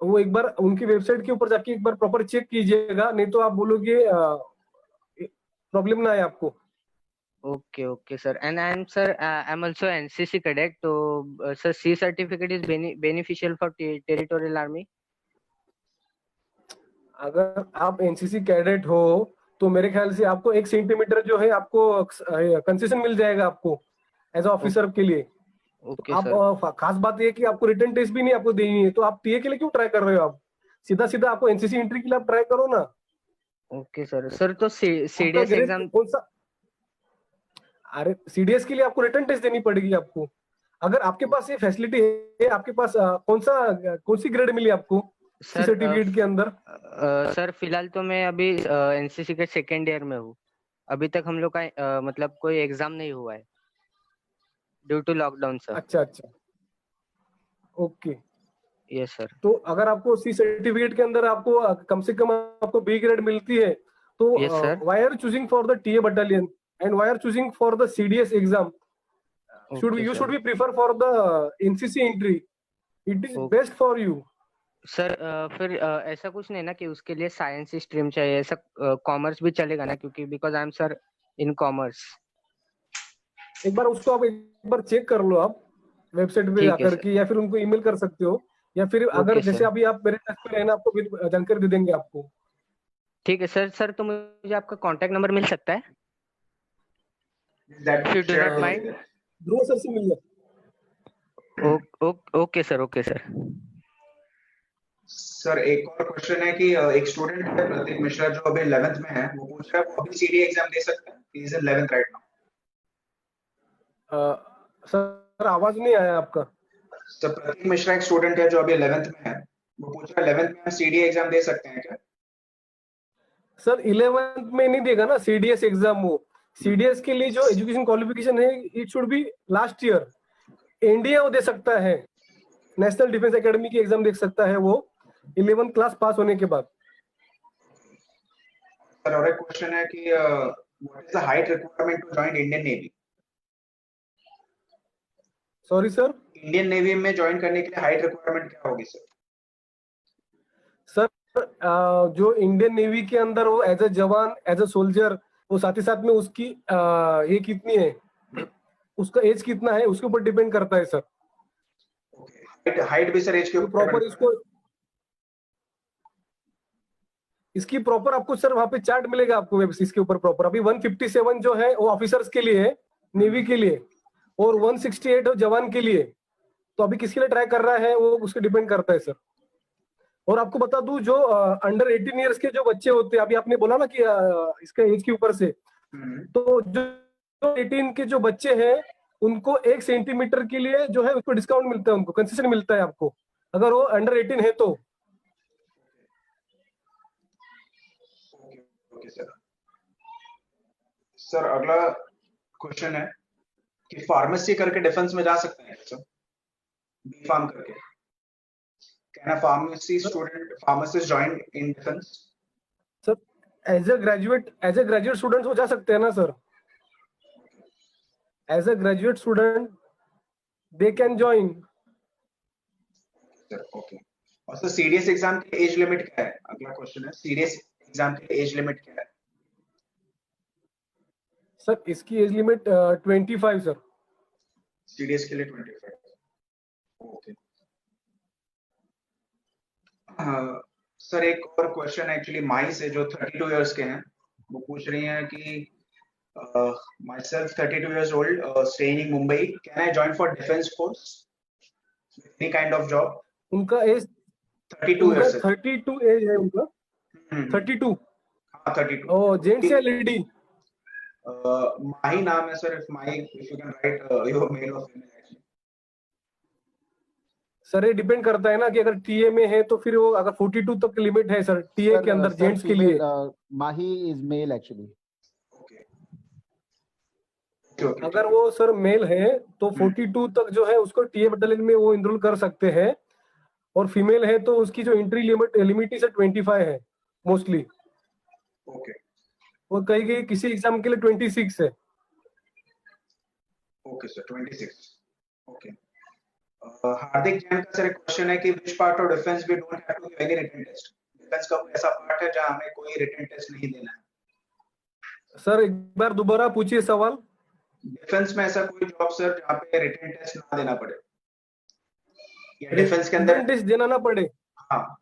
Speaker 1: वो एक बार उनकी वेबसाइट के ऊपर जाके एक बार प्रॉपर चेक कीजिएगा, नहीं तो आप बोलोगे प्रॉब्लम ना आए आपको।
Speaker 8: Okay, sir. And I'm also NCC cadet. So, sir, C certificate is beneficial for territorial army.
Speaker 1: अगर आप एनसीसी कैडेट हो तो मेरे ख्याल से आपको 1 सेंटीमीटर जो है आपको कंसेशन मिल जाएगा आपको एज ऑफिसर के लिए।
Speaker 8: Okay,
Speaker 1: तो
Speaker 8: sir.
Speaker 1: आप खास बात ये है कि आपको रिटर्न टेस्ट भी नहीं आपको देनी है, तो आप टीए के लिए क्यों ट्राई कर रहे हो? आप सीधा सीधा आपको एनसीसी एंट्री के लिए आप ट्राई करो ना।
Speaker 8: Okay, sir. Sir, तो
Speaker 1: आपका
Speaker 8: CDS
Speaker 1: ग्रेड
Speaker 8: एग्जाम,
Speaker 1: कौन सा? अरे सीडीएस के लिए आपको रिटर्न टेस्ट देनी पड़ेगी आपको। अगर आपके पास ये फैसिलिटी है, आपके पास कौन सी ग्रेड मिली आपको
Speaker 8: सर
Speaker 1: सर्टिफिकेट के अंदर?
Speaker 8: सर फिलहाल तो मैं अभी एनसीसी के सेकेंड ईयर में हूँ। अभी तक हम लोग का मतलब कोई एग्जाम नहीं हुआ है ड्यू टू लॉकडाउन, सर।
Speaker 1: अच्छा, ओके।
Speaker 8: Yes sir.
Speaker 1: तो अगर आपको सी सर्टिफिकेट के अंदर आपको कम से कम आपको बी ग्रेड मिलती है, तो
Speaker 8: Yes, sir.
Speaker 1: Why are choosing for the TA battalion and why are choosing for the CDS exam?
Speaker 8: Okay,
Speaker 1: you
Speaker 8: sir.
Speaker 1: should be prefer for the NCC entry. It is
Speaker 8: Okay.
Speaker 1: best for you.
Speaker 8: Sir फिर ऐसा कुछ नहीं ना कि उसके लिए science stream चाहिए, ऐसा कॉमर्स भी चलेगा ना? क्योंकि because I am sir in commerce.
Speaker 1: एक बार उसको आप एक बार चेक कर लो, आप वेबसाइट पे
Speaker 8: ठीक है
Speaker 1: जाकर
Speaker 8: सर।
Speaker 1: के, या फिर उनको ईमेल कर सकते हो, या फिर अगर
Speaker 8: ओके
Speaker 1: जैसे
Speaker 8: सर।
Speaker 1: अभी आप मेरे टच पे रहना, आपको फिर जानकारी दे देंगे आपको।
Speaker 8: ठीक है सर। सर तो मुझे आपका कांटेक्ट नंबर मिल सकता है?
Speaker 2: That
Speaker 8: If you do
Speaker 2: share
Speaker 8: not
Speaker 2: with
Speaker 8: mind.
Speaker 2: you.
Speaker 1: Dhruv sir से मिल जाए।
Speaker 8: Okay sir, okay sir.
Speaker 2: Sir एक और क्वेश्चन है कि एक स्टूडेंट है प्रतीक मिश्रा जो अभी 11th में है, वो पूछ रहा है वो अभी सीडी एग्जाम दे सकता है? He is in 11th right now.
Speaker 1: Sir आवाज नहीं आया आपका।
Speaker 2: सर प्रतीक मिश्रा एक स्टूडेंट है जो अभी 11th में है, वो पूछ रहा है 11th में हम सीडी एग्जाम दे सकते हैं क्या?
Speaker 1: सर 11th में नहीं देगा ना सीडीएस एग्जाम। वो सीडीएस के लिए जो एजुकेशन क्वालिफिकेशन है, it should be last year. NDA वो दे सकता है, नेशनल डिफेंस एकेडमी की एग्जाम दे सकता है वो 11th क्लास पास होने के बाद।
Speaker 2: सर और एक क्वेश्चन है कि what is the height requirement to join Indian navy?
Speaker 1: Sorry sir.
Speaker 2: Indian navy में ज्वाइन करने के लिए हाइट रिक्वायरमेंट क्या होगी सर?
Speaker 1: सर जो इंडियन नेवी के अंदर वो एज ए जवान, एज ए सोल्जर, वो साथ ही साथ में उसकी ये कितनी है, उसका एज कितना है, उसके ऊपर डिपेंड करता है सर।
Speaker 2: हाइट भी सर एज के ऊपर
Speaker 1: प्रॉपर इसको इसकी प्रॉपर आपको सर वहां पे चार्ट मिलेगा आपको इसके ऊपर प्रॉपर। अभी 157 जो है वो ऑफिसर्स के लिए है, नेवी के लिए, और 168 जवान के लिए। तो अभी किसके लिए ट्राई कर रहा है वो उसके डिपेंड करता है सर। और आपको बता दूं, जो अंडर 18 ईयर्स के जो बच्चे होते हैं, अभी आपने बोला ना कि इसका एज के ऊपर से, तो जो 18 के जो बच्चे हैं उनको 1 सेंटीमीटर के लिए जो है उसको डिस्काउंट मिलता है, उनको कंसेशन मिलता है आपको, अगर वो अंडर 18 है तो।
Speaker 2: Okay sir. सर अगला क्वेश्चन है कि फार्मेसी करके डिफेंस में जा सकते हैं सर, बी फार्म करके? Can a pharmacist join in defence?
Speaker 1: Sir as a graduate student वो जा सकते हैं ना sir, as a graduate student they can join.
Speaker 2: Sir okay. और सर सीडीएस एग्जाम की एज लिमिट क्या है? अगला क्वेश्चन है, सीडीएस एग्जाम की एज लिमिट क्या है?
Speaker 1: सर इसकी एज लिमिट 25 सर।
Speaker 2: सीडीएस के लिए 25। ओके। सर एक और क्वेश्चन एक्चुअली माई से, जो 32 इयर्स के हैं, वो पूछ रही हैं कि myself 32 years old, staying in Mumbai, can I join for defense force? Any kind of job?
Speaker 1: उनका एज
Speaker 2: 32 years है।
Speaker 1: 32 एज है उनका। 32?
Speaker 2: हाँ 32।
Speaker 1: ओ जेंट्स या लेडी?
Speaker 2: माही नाम है sir, if you can write your male or female actually।
Speaker 1: Sir ये depend करता है ना कि अगर टीए में है तो फिर वो अगर 42 तक लिमिट है सर टीए के अंदर जेंट्स के लिए।
Speaker 3: माही इज मेल एक्चुअली।
Speaker 1: अगर वो सर मेल है तो 42 तक जो है उसको टीए बटालियन में वो इनरोल कर सकते हैं, और फीमेल है तो उसकी जो एंट्री लिमिट ही सर 25 है मोस्टली।
Speaker 2: ओके।
Speaker 1: और कहीं किसी एग्जाम के लिए 26 है।
Speaker 2: Okay sir 26। ओके। हार्दिक जैन का सर एक क्वेश्चन है कि which part of defense we don't have to give any written test? Defence का कोई ऐसा पार्ट है जहां हमें कोई रिटन टेस्ट नहीं देना है?
Speaker 1: सर एक बार दोबारा पूछिए सवाल।
Speaker 2: डिफेंस में ऐसा कोई जॉब सर जहाँ पे रिटन टेस्ट ना देना पड़े, या डिफेंस के अंदर
Speaker 1: रिटन टेस्ट देना ना पड़े?
Speaker 2: हाँ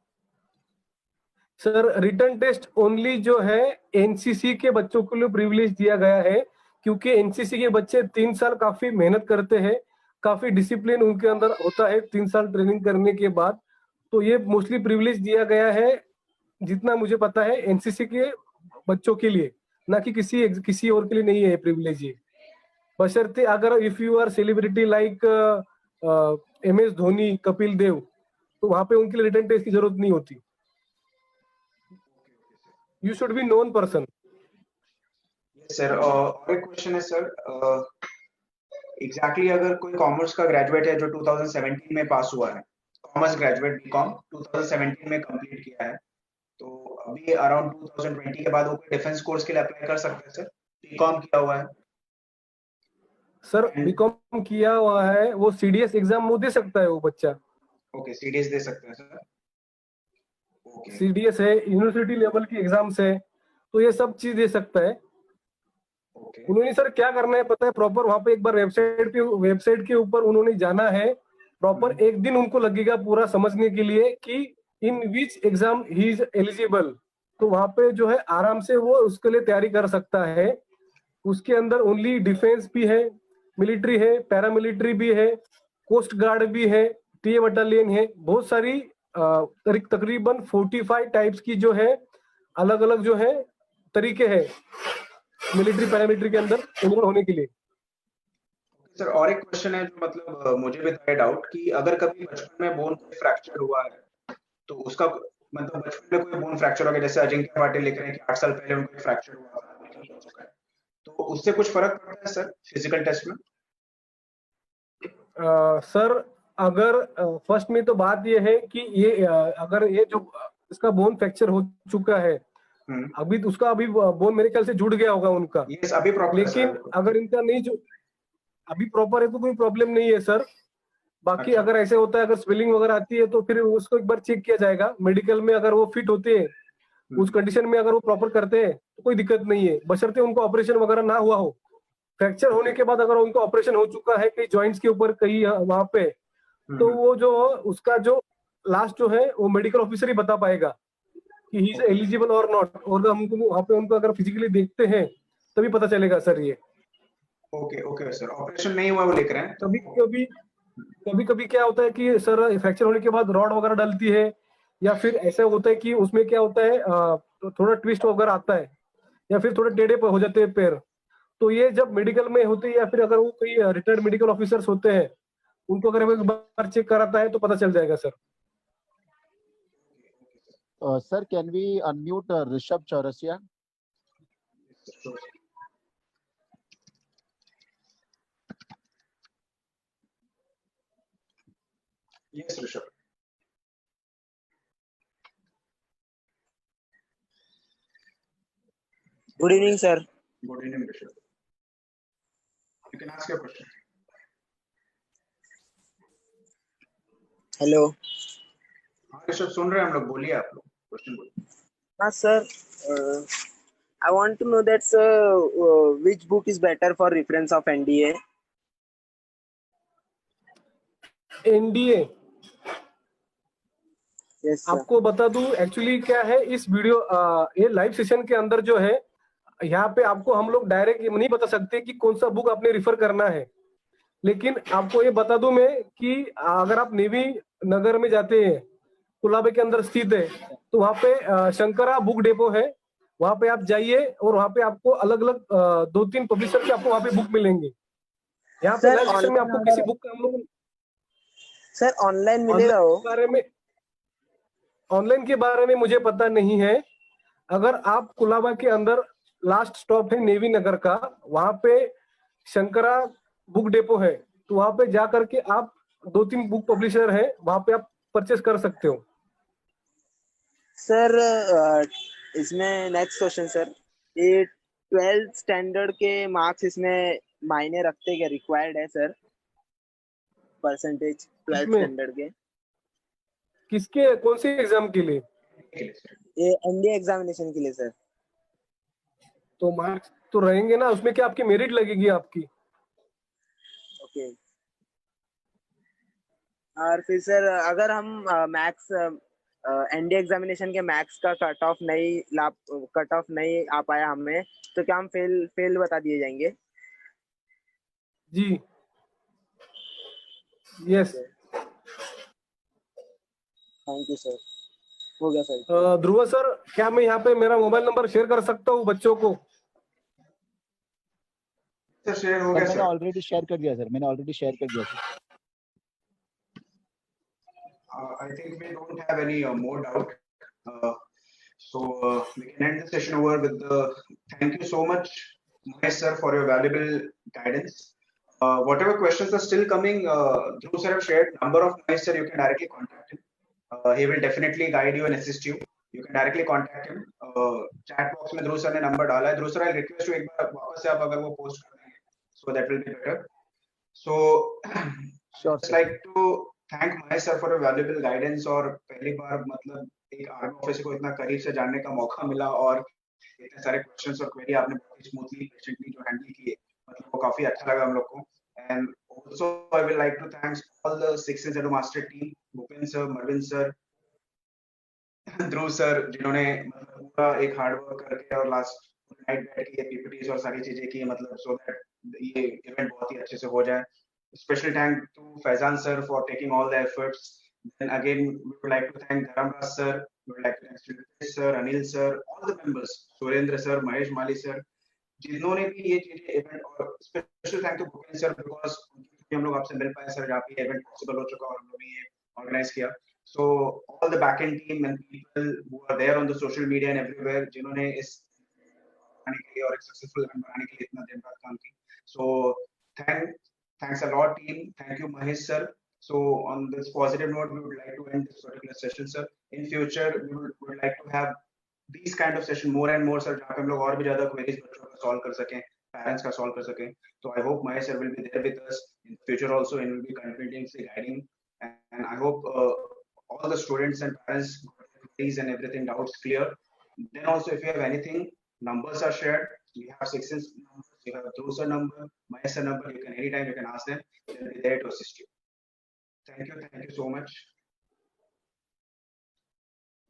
Speaker 1: सर रिटन टेस्ट ओनली जो है एनसीसी के बच्चों के लिए प्रिविलेज दिया गया है, क्योंकि एनसीसी के बच्चे 3 साल काफी मेहनत करते हैं, काफी डिसिप्लिन उनके अंदर होता है 3 साल ट्रेनिंग करने के बाद। तो ये मोस्टली प्रिविलेज दिया गया है, जितना मुझे पता है एनसीसी के बच्चों के लिए, ना कि किसी और के लिए नहीं है प्रिविलेज ये। बशर्ते अगर if you are celebrity like MS Dhoni, Kapil Dev, तो वहां पे उनके लिए रिटन टेस्ट की जरूरत नहीं होती। You should be known person.
Speaker 2: Sir और एक क्वेश्चन है सर, एग्जैक्टली अगर कोई कॉमर्स का ग्रेजुएट है जो 2017 में पास हुआ है, कॉमर्स ग्रेजुएट बीकॉम 2017 में कंप्लीट किया है, तो अभी अराउंड 2020 के बाद वो कोई डिफेंस कोर्स के लिए अप्लाई कर सकते हैं सर? बीकॉम किया हुआ है
Speaker 1: सर, बीकॉम किया हुआ है, वो सीडीएस एग्जाम वो दे सकता है वो बच्चा।
Speaker 2: ओके सीडीएस दे सकते हैं सर। ओके
Speaker 1: सीडीएस है, यूनिवर्सिटी लेवल की एग्जाम्स है, तो ये सब चीज दे सकता है।
Speaker 2: ओके
Speaker 1: उन्होंने सर क्या करना है पता है, प्रॉपर वहां पे एक बार वेबसाइट के ऊपर उन्होंने जाना है, प्रॉपर एक दिन उनको लगेगा पूरा समझने के लिए कि इन विच एग्जाम ही इज एलिजिबल। तो वहां पे जो है आराम से वो उसके लिए तैयारी कर सकता है। उसके अंदर ओनली डिफेंस भी है, मिलिट्री है, पैरामिलिट्री भी है, कोस्ट गार्ड भी है, टीए बटालियन है, बहुत सारी तकरीबन 45 टाइप्स की जो है अलग अलग जो है तरीके हैं मिलिट्री पैरामिलिट्री के अंदर इनरोल होने के लिए।
Speaker 2: सर और एक क्वेश्चन है जो मतलब मुझे भी था डाउट कि अगर कभी बचपन में बोन फ्रैक्चर हुआ है तो उसका मतलब बचपन में कोई बोन फ्रैक्चर हो गया, जैसे अजिंक्य पाटिल लिख रहे हैं कि 8 साल पहले उनको फ्रैक्चर हुआ था, तो उससे कुछ फर्क पड़ता है सर फिजिकल टेस्ट में?
Speaker 1: सर अगर फर्स्ट में तो बात ये है कि ये अगर ये जो इसका बोन फ्रैक्चर हो चुका है अभी उसका अभी बोन मेरे ख्याल से जुड़ गया होगा उनका।
Speaker 2: यस अभी प्रॉपर,
Speaker 1: लेकिन अगर इनका नहीं जो अभी प्रॉपर है तो कोई प्रॉब्लम नहीं है सर। बाकी
Speaker 2: अच्छा।
Speaker 1: अगर ऐसे होता है, अगर स्वेलिंग वगैरह आती है तो फिर उसको एक बार चेक किया जाएगा मेडिकल में। अगर वो फिट होते हैं उस कंडीशन में, अगर वो प्रॉपर करते हैं तो कोई दिक्कत नहीं है, बशर्ते उनको ऑपरेशन वगैरह ना हुआ हो। फ्रैक्चर होने के बाद अगर उनको ऑपरेशन हो चुका है कहीं जॉइंट्स के ऊपर कहीं वहां पे, तो वो जो उसका जो लास्ट जो है वो मेडिकल ऑफिसर ही बता पाएगा कि ही इज एलिजिबल और नॉट। और हम वहां पे उनको अगर फिजिकली देखते हैं तभी पता चलेगा सर ये।
Speaker 2: ओके ओके सर, ऑपरेशन नहीं हुआ वो लिख रहे हैं।
Speaker 1: कभी कभी क्या होता है कि सर फ्रैक्चर होने के बाद रॉड वगैरह डलती है या फिर ऐसा होता है कि उसमें क्या होता है तो थोड़ा ट्विस्ट वगैरह आता है या फिर थोड़े टेढ़े हो जाते हैं पैर। तो ये जब मेडिकल में होते हैं या फिर अगर वो कोई रिटायर्ड मेडिकल ऑफिसर्स होते हैं, उनको अगर एक बार चेक कराता है तो पता चल जाएगा sir.
Speaker 3: Sir, can we unmute Rishabh Chaurasia?
Speaker 2: Yes, Rishabh.
Speaker 9: Good evening, sir.
Speaker 2: Good evening, Rishabh. You can ask your question.
Speaker 9: Hello.
Speaker 2: हाँ ऋषभ सुन रहे हैं हम लोग, बोलिए आप लोग, क्वेश्चन बोलिए।
Speaker 9: हाँ sir, I want to know that sir, which book is better for reference of NDA?
Speaker 1: NDA
Speaker 9: Yes sir.
Speaker 1: आपको बता दूं एक्चुअली क्या है इस वीडियो ये लाइव सेशन के अंदर जो है यहाँ पे आपको हम लोग डायरेक्ट नहीं बता सकते कि कौन सा बुक आपने रिफर करना है, लेकिन आपको ये बता दूं मैं कि अगर आप नेवी नगर में जाते हैं, कुलाबे के अंदर स्थित है, तो वहाँ पे शंकरा बुक डेपो है, वहाँ पे आप जाइए और वहाँ पे आपको अलग अलग 2-3 पब्लिशर के आपको वहाँ पे बुक मिलेंगे। यहाँ पे
Speaker 9: Sir,
Speaker 1: लाइव सेशन में
Speaker 9: online
Speaker 1: आपको किसी बुक का हम लोग
Speaker 9: sir online मिलेगा वो?
Speaker 1: ऑनलाइन के बारे में मुझे पता नहीं है। अगर आप कुलाबा के अंदर लास्ट स्टॉप है नेवी नगर का, वहां पे शंकरा बुक डेपो है, तो वहां पे जा करके आप 2-3 बुक पब्लिशर है, वहां पे आप परचेस कर सकते हो।
Speaker 9: सर इसमें नेक्स्ट क्वेश्चन सर, ये 12th स्टैंडर्ड के मार्क्स इसमें मायने रखते क्या, रिक्वायर्ड है सर परसेंटेज 12th स्टैंडर्ड के?
Speaker 1: किसके, कौन से एग्जाम के लिए?
Speaker 9: ये एनडीए एग्जामिनेशन के लिए सर।
Speaker 1: तो मार्क्स तो रहेंगे ना, उसमें क्या आपकी मेरिट लगेगी आपकी।
Speaker 9: ओके। और फिर सर अगर हम मैथ्स एनडीए एग्जामिनेशन के मैथ्स का कट ऑफ नहीं आ पाया हमें, तो क्या हम फेल बता दिए जाएंगे?
Speaker 1: जी यस।
Speaker 9: थैंक यू सर, हो गया सर।
Speaker 1: ध्रुव सर, क्या मैं यहाँ पे मेरा मोबाइल नंबर शेयर कर सकता हूँ बच्चों को?
Speaker 2: सर शेयर हो गया सर।
Speaker 3: मैंने ऑलरेडी शेयर कर दिया sir,
Speaker 2: I think we don't have any more doubt. So we can end the session over with the thank you so much, Mahesh sir, for your valuable guidance. Whatever questions are still coming, Dhruv sir have shared number of Mahesh sir, you can directly contact him. He will definitely guide you and assist you. You can directly contact him. Chat box में Dhruv sir ने number डाला है। Dhruv sir, I'll request you एक बार वापस से आप अगर वो post कर देंगे, so that will be better. So
Speaker 3: sure,
Speaker 2: just like to thank Mahesh sir for a valuable guidance, और पहली बार मतलब एक आर्मी ऑफिसर को इतना करीब से जानने का मौका मिला और इतने सारे क्वेश्चंस और क्वेरी आपने बहुत ही स्मूथली पेशेंटली जो हैंडल किए, मतलब वो काफी अच्छा लगा हम लोग को। And also I would like to thank all the 6th Zero Master team, Bhupen sir, Marvind sir, Dhruv sir, जिन्होंने मतलब पूरा एक हार्ड वर्क करके और लास्ट नाइट बैठ के पीपीटीज और सारी चीजें की, मतलब सो दैट ये इवेंट बहुत ही अच्छे से हो जाए। Special thank to Faizan sir for taking all the efforts. Then again, we would like to thank Dharamraj sir, we would like to thank Srinivas sir, Anil sir, all the members, Surendra sir, Mahesh Mali sir, जिन्होंने भी ये चीजें event, और special thank to Bhupen sir because हम लोग आपसे मिल पाए sir, जहाँ पे इवेंट पॉसिबल हो चुका और हम लोग ये ऑर्गेनाइज किया। So all the back end team and people who are there on the social media and everywhere, जिन्होंने इस बनाने के लिए और एक सक्सेसफुल इवेंट बनाने के लिए इतना दिन रात काम की। सो thanks a lot team, thank you Mahesh sir. So on this positive note, we would like to end this particular session sir. In future we would like to have these kind of session more and more sir, जहाँ पे हम लोग और भी ज्यादा queries बच्चों का solve कर सकें, parents का solve कर सकें। So I hope Mahesh sir will be there with us in future also and will be continuously guiding, and I hope all the students and parents queries and everything doubts clear. Then also if you have anything, numbers are shared, we have 6 numbers, you have Dhruv sir number, Mahesh sir number, you can anytime you can ask them, they'll be there to assist you. Thank you so much.